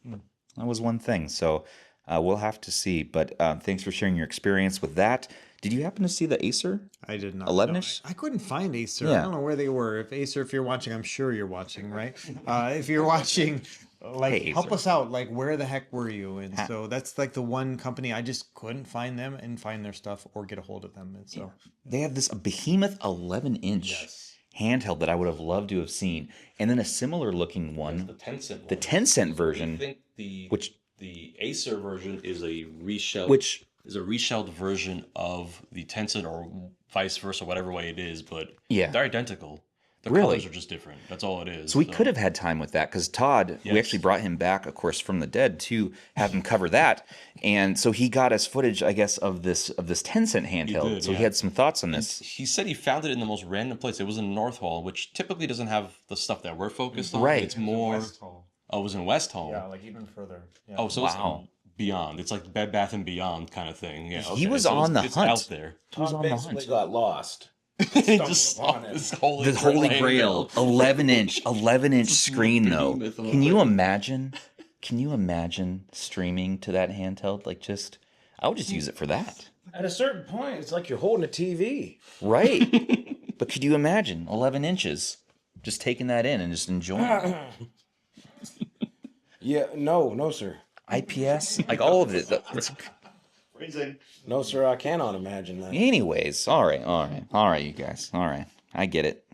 A: That was one thing. So we'll have to see. But thanks for sharing your experience with that. Did you happen to see the ACER?
D: I did not.
A: 11-ish?
D: I couldn't find ACER.
A: Yeah.
D: I don't know where they were. If ACER, if you're watching, I'm sure you're watching, right? If you're watching... Like,
A: Hey,
D: help
A: Acer.
D: us out. Like, where the heck were you? And so that's like the one company I just couldn't find them and find their stuff or get a hold of them. And so
A: They have this behemoth 11-inch handheld that I would have loved to have seen. And then a similar looking one.
B: The 10-cent one.
A: The 10-cent
B: I
A: version.
B: think
A: which
B: the ACER version is a reshelled version of the 10-cent or vice versa, whatever way it is, but
A: Yeah.
B: they're identical. The
A: Really?
B: colors are just different. That's all it is.
A: So we could have had time with that because Todd, we
B: Yes.
A: actually brought him back, of course, from the dead to have him cover that. And so he got us footage, I guess, of this 10-cent handheld.
B: did,
A: so he
B: yeah.
A: had some thoughts on this.
B: He said he found it in the most random place. It was in North Hall, which typically doesn't have the stuff that we're focused on.
A: Right.
B: It's more. Oh, it was in West Hall.
D: yeah, like even further. Yeah.
B: Oh, so
A: Wow.
B: it's beyond. It's like Bed Bath and Beyond kind of thing. Yeah.
A: He
B: okay.
A: was
B: So
A: on the
B: it's
A: hunt.
B: out there.
A: Who's on the
E: basically
A: hunt?
E: got lost.
B: He just saw
E: upon it.
B: this holy
A: The Holy
B: Grail.
A: Grail, 11-inch screen though.
B: behemoth of a
A: Can you
B: thing.
A: imagine? Can you imagine streaming to that handheld? Like I would just use it for that.
E: At a certain point, it's like you're holding a TV.
A: Right. But could you imagine 11 inches? Just taking that in and just enjoying it.
E: Yeah, no, sir.
A: IPS, like all of it. It's-
E: No, sir, I cannot imagine that.
A: Anyways, all right, you guys. All right, I get it.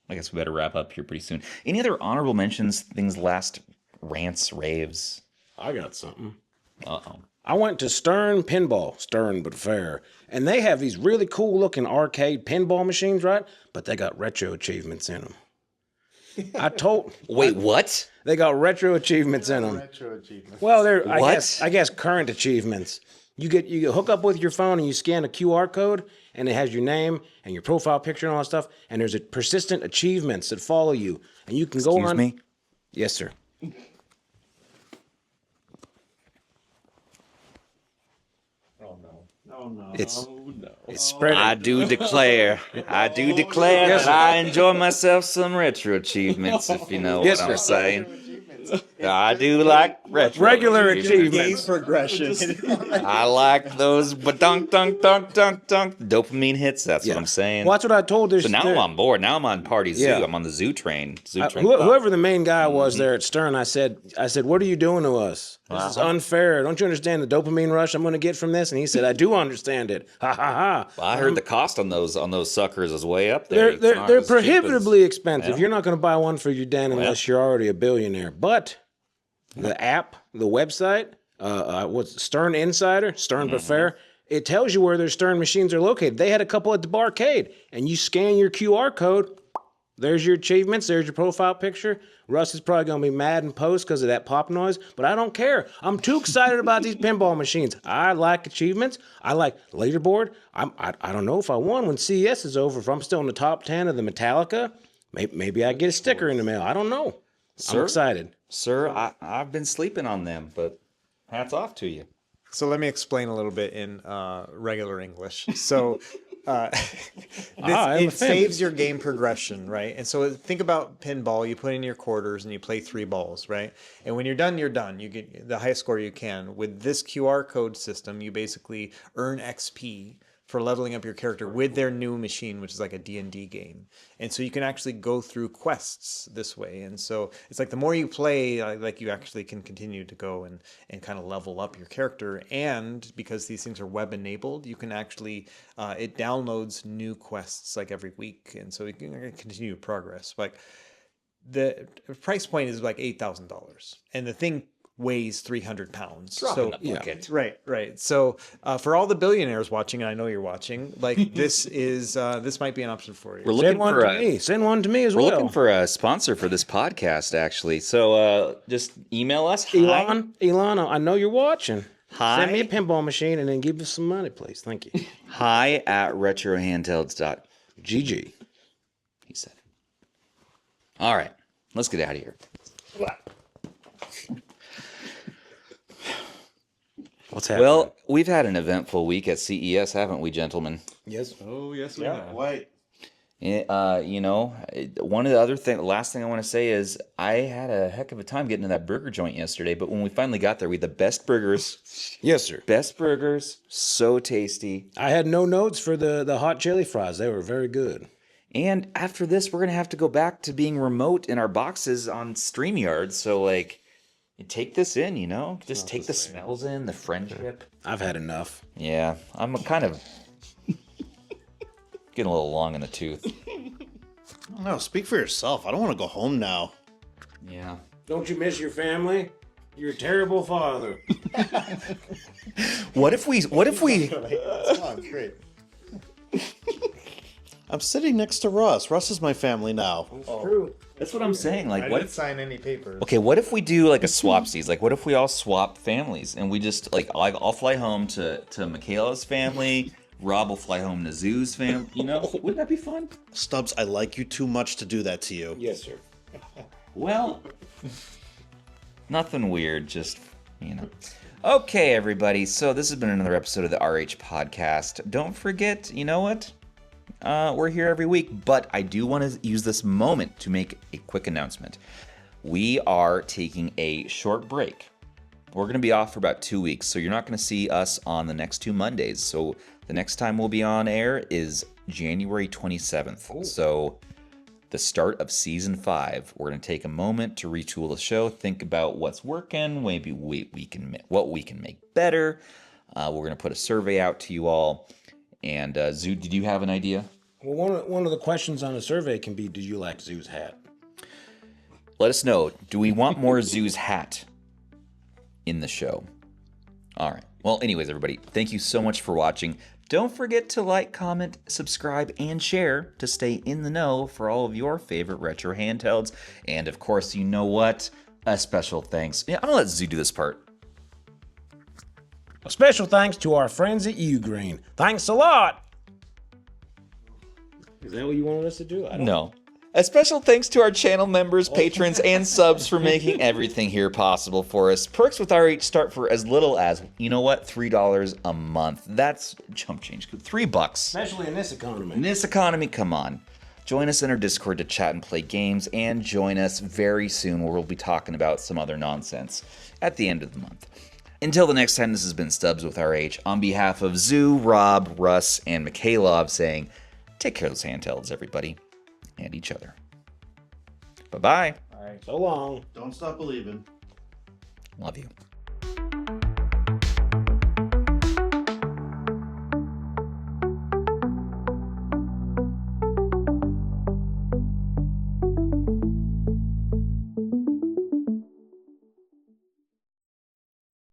A: I guess we better wrap up here pretty soon. Any other honorable mentions, things last rants, raves?
E: I got something.
A: Uh-oh.
E: I went to Stern Pinball, Stern but fair, and they have these really cool looking arcade pinball machines, right? But they got retro achievements in them.
A: Wait, what?
E: They got retro achievements in them. Well, they're
A: What?
E: I guess current achievements. You hook up with your phone and you scan a QR code, and it has your name and your profile picture and all that stuff. And there's a persistent achievements that follow you, and you can go
A: Excuse
E: on.
A: me?
E: Yes, sir. It's spreading.
A: I do declare that I enjoy myself some retro achievements, if you know
E: Yes,
A: what I'm
E: sir.
A: saying. I do like retro
E: Regular achievements.
D: progression.
A: I like those dunk dopamine hits. That's what I'm saying.
E: Well, that's what I told her.
A: So now I'm on board. Now I'm on Party Zoo.
E: Yeah.
A: I'm on the Zoo train.
E: Whoever the main guy was there at Stern, I said, what are you doing to us? This is unfair. Don't you understand the dopamine rush I'm going to get from this? And he said, I do understand it. Ha ha ha.
A: Well, I heard the cost on those suckers is way up there.
E: They're
A: It's not as cheap as-
E: prohibitively expensive.
A: Yeah.
E: You're not going to buy one for your den unless you're already a billionaire. But the app, the website, what's Stern Insider, Stern but fair, it tells you where their Stern machines are located. They had a couple at the barcade, and you scan your QR code, There's your achievements. There's your profile picture. Russ is probably going to be mad in post because of that pop noise, but I don't care. I'm too excited about these pinball machines. I like achievements. I like leaderboard. I don't know if I won when CES is over, if I'm still in the top 10 of the Metallica. Maybe I get a sticker in the mail. I don't know. I'm excited.
A: Sir, I've been sleeping on them, but hats off to you.
D: So let me explain a little bit in regular English. So it saves your game progression, right? And so think about pinball. You put in your quarters and you play 3 balls, right? And when you're done, you're done. You get the highest score you can. With this QR code system, you basically earn XP for leveling up your character with their new machine, which is like a D&D game. And so you can actually go through quests this way. And so it's like the more you play, like you actually can continue to go and kind of level up your character. And because these things are web enabled, you can actually, it downloads new quests like every week. And so you can continue progress. Like the price point is like $8,000. And the thing weighs 300 pounds.
A: Drop in the bucket.
D: Right. So for all the billionaires watching, and I know you're watching, like this is this might be an option for you.
A: We're looking for
E: Send one to me as
A: we're
E: well.
A: looking for a sponsor for this podcast, actually. So just email us.
E: Elon, I know you're watching.
A: Hi.
E: Send me a pinball machine and then give us some money, please. Thank you.
A: Hi at retrohandhelds.gg.
E: GG.
A: He said. All right, let's get out of here.
E: What's happening?
A: Well, we've had an eventful week at CES, haven't we, gentlemen?
E: Yes.
B: Oh, yes, we have.
C: Wait.
A: You know, one of the other thing, the last thing I want to say is I had a heck of a time getting to that burger joint yesterday, but when we finally got there, we had the best burgers.
E: Yes, sir.
A: Best burgers, so tasty.
E: I had no notes for the hot chili fries. They were very good.
A: And after this, we're going to have to go back to being remote in our boxes on StreamYard. So, like, you take this in, you know? Just take the smells in, the friendship.
E: I've had enough.
A: Yeah, I'm kind of getting a little long in the tooth.
C: No, speak for yourself. I don't want to go home now.
A: Yeah.
E: Don't you miss your family? You're a terrible father.
A: What if we
C: Great. I'm sitting next to Russ. Russ is my family now.
E: True.
A: That's what I'm saying. Like,
D: I
A: what
D: didn't sign any papers.
A: Okay, what if we do like a swapsies? Like, what if we all swap families and we just like I'll fly home to Mikhailov's family, Rob will fly home to Zoo's family. You know, wouldn't that be fun?
C: Stubbs, I like you too much to do that to you.
E: Yes, sir.
A: Well, nothing weird, just you know. Okay, everybody. So this has been another episode of the RH Podcast. Don't forget, you know what? We're here every week, but I do want to use this moment to make a quick announcement. We are taking a short break. We're going to be off for about 2 weeks, so you're not going to see us on the next 2 Mondays. So the next time we'll be on air is January 27th. Ooh. So the start of season 5. We're going to take a moment to retool the show, think about what's working, maybe what we can make better. We're going to put a survey out to you all. And Zoo, did you have an idea?
E: Well, one of the questions on the survey can be, do you like Zoo's hat?
A: Let us know. Do we want more Zoo's hat in the show? All right. Well, anyways, everybody, thank you so much for watching. Don't forget to like, comment, subscribe, and share to stay in the know for all of your favorite retro handhelds. And of course, you know what? A special thanks. Yeah, I'm going to let Zoo do this part.
F: A special thanks to our friends at UGREEN. Thanks a lot!
E: Is that what you wanted us to do? I don't
A: No. A special thanks to our channel members, patrons, and subs for making everything here possible for us. Perks with RH start for as little as, you know what, $3 a month. That's chump change. $3.
E: Especially in this economy.
A: In this economy, come on. Join us in our Discord to chat and play games, and join us very soon where we'll be talking about some other nonsense at the end of the month. Until the next time, this has been Stubbs with RH. On behalf of Zoo, Rob, Russ, and Mikhailov saying, take care of those handhelds, everybody, and each other. Bye-bye.
E: All right, so long.
C: Don't stop believing.
A: Love you.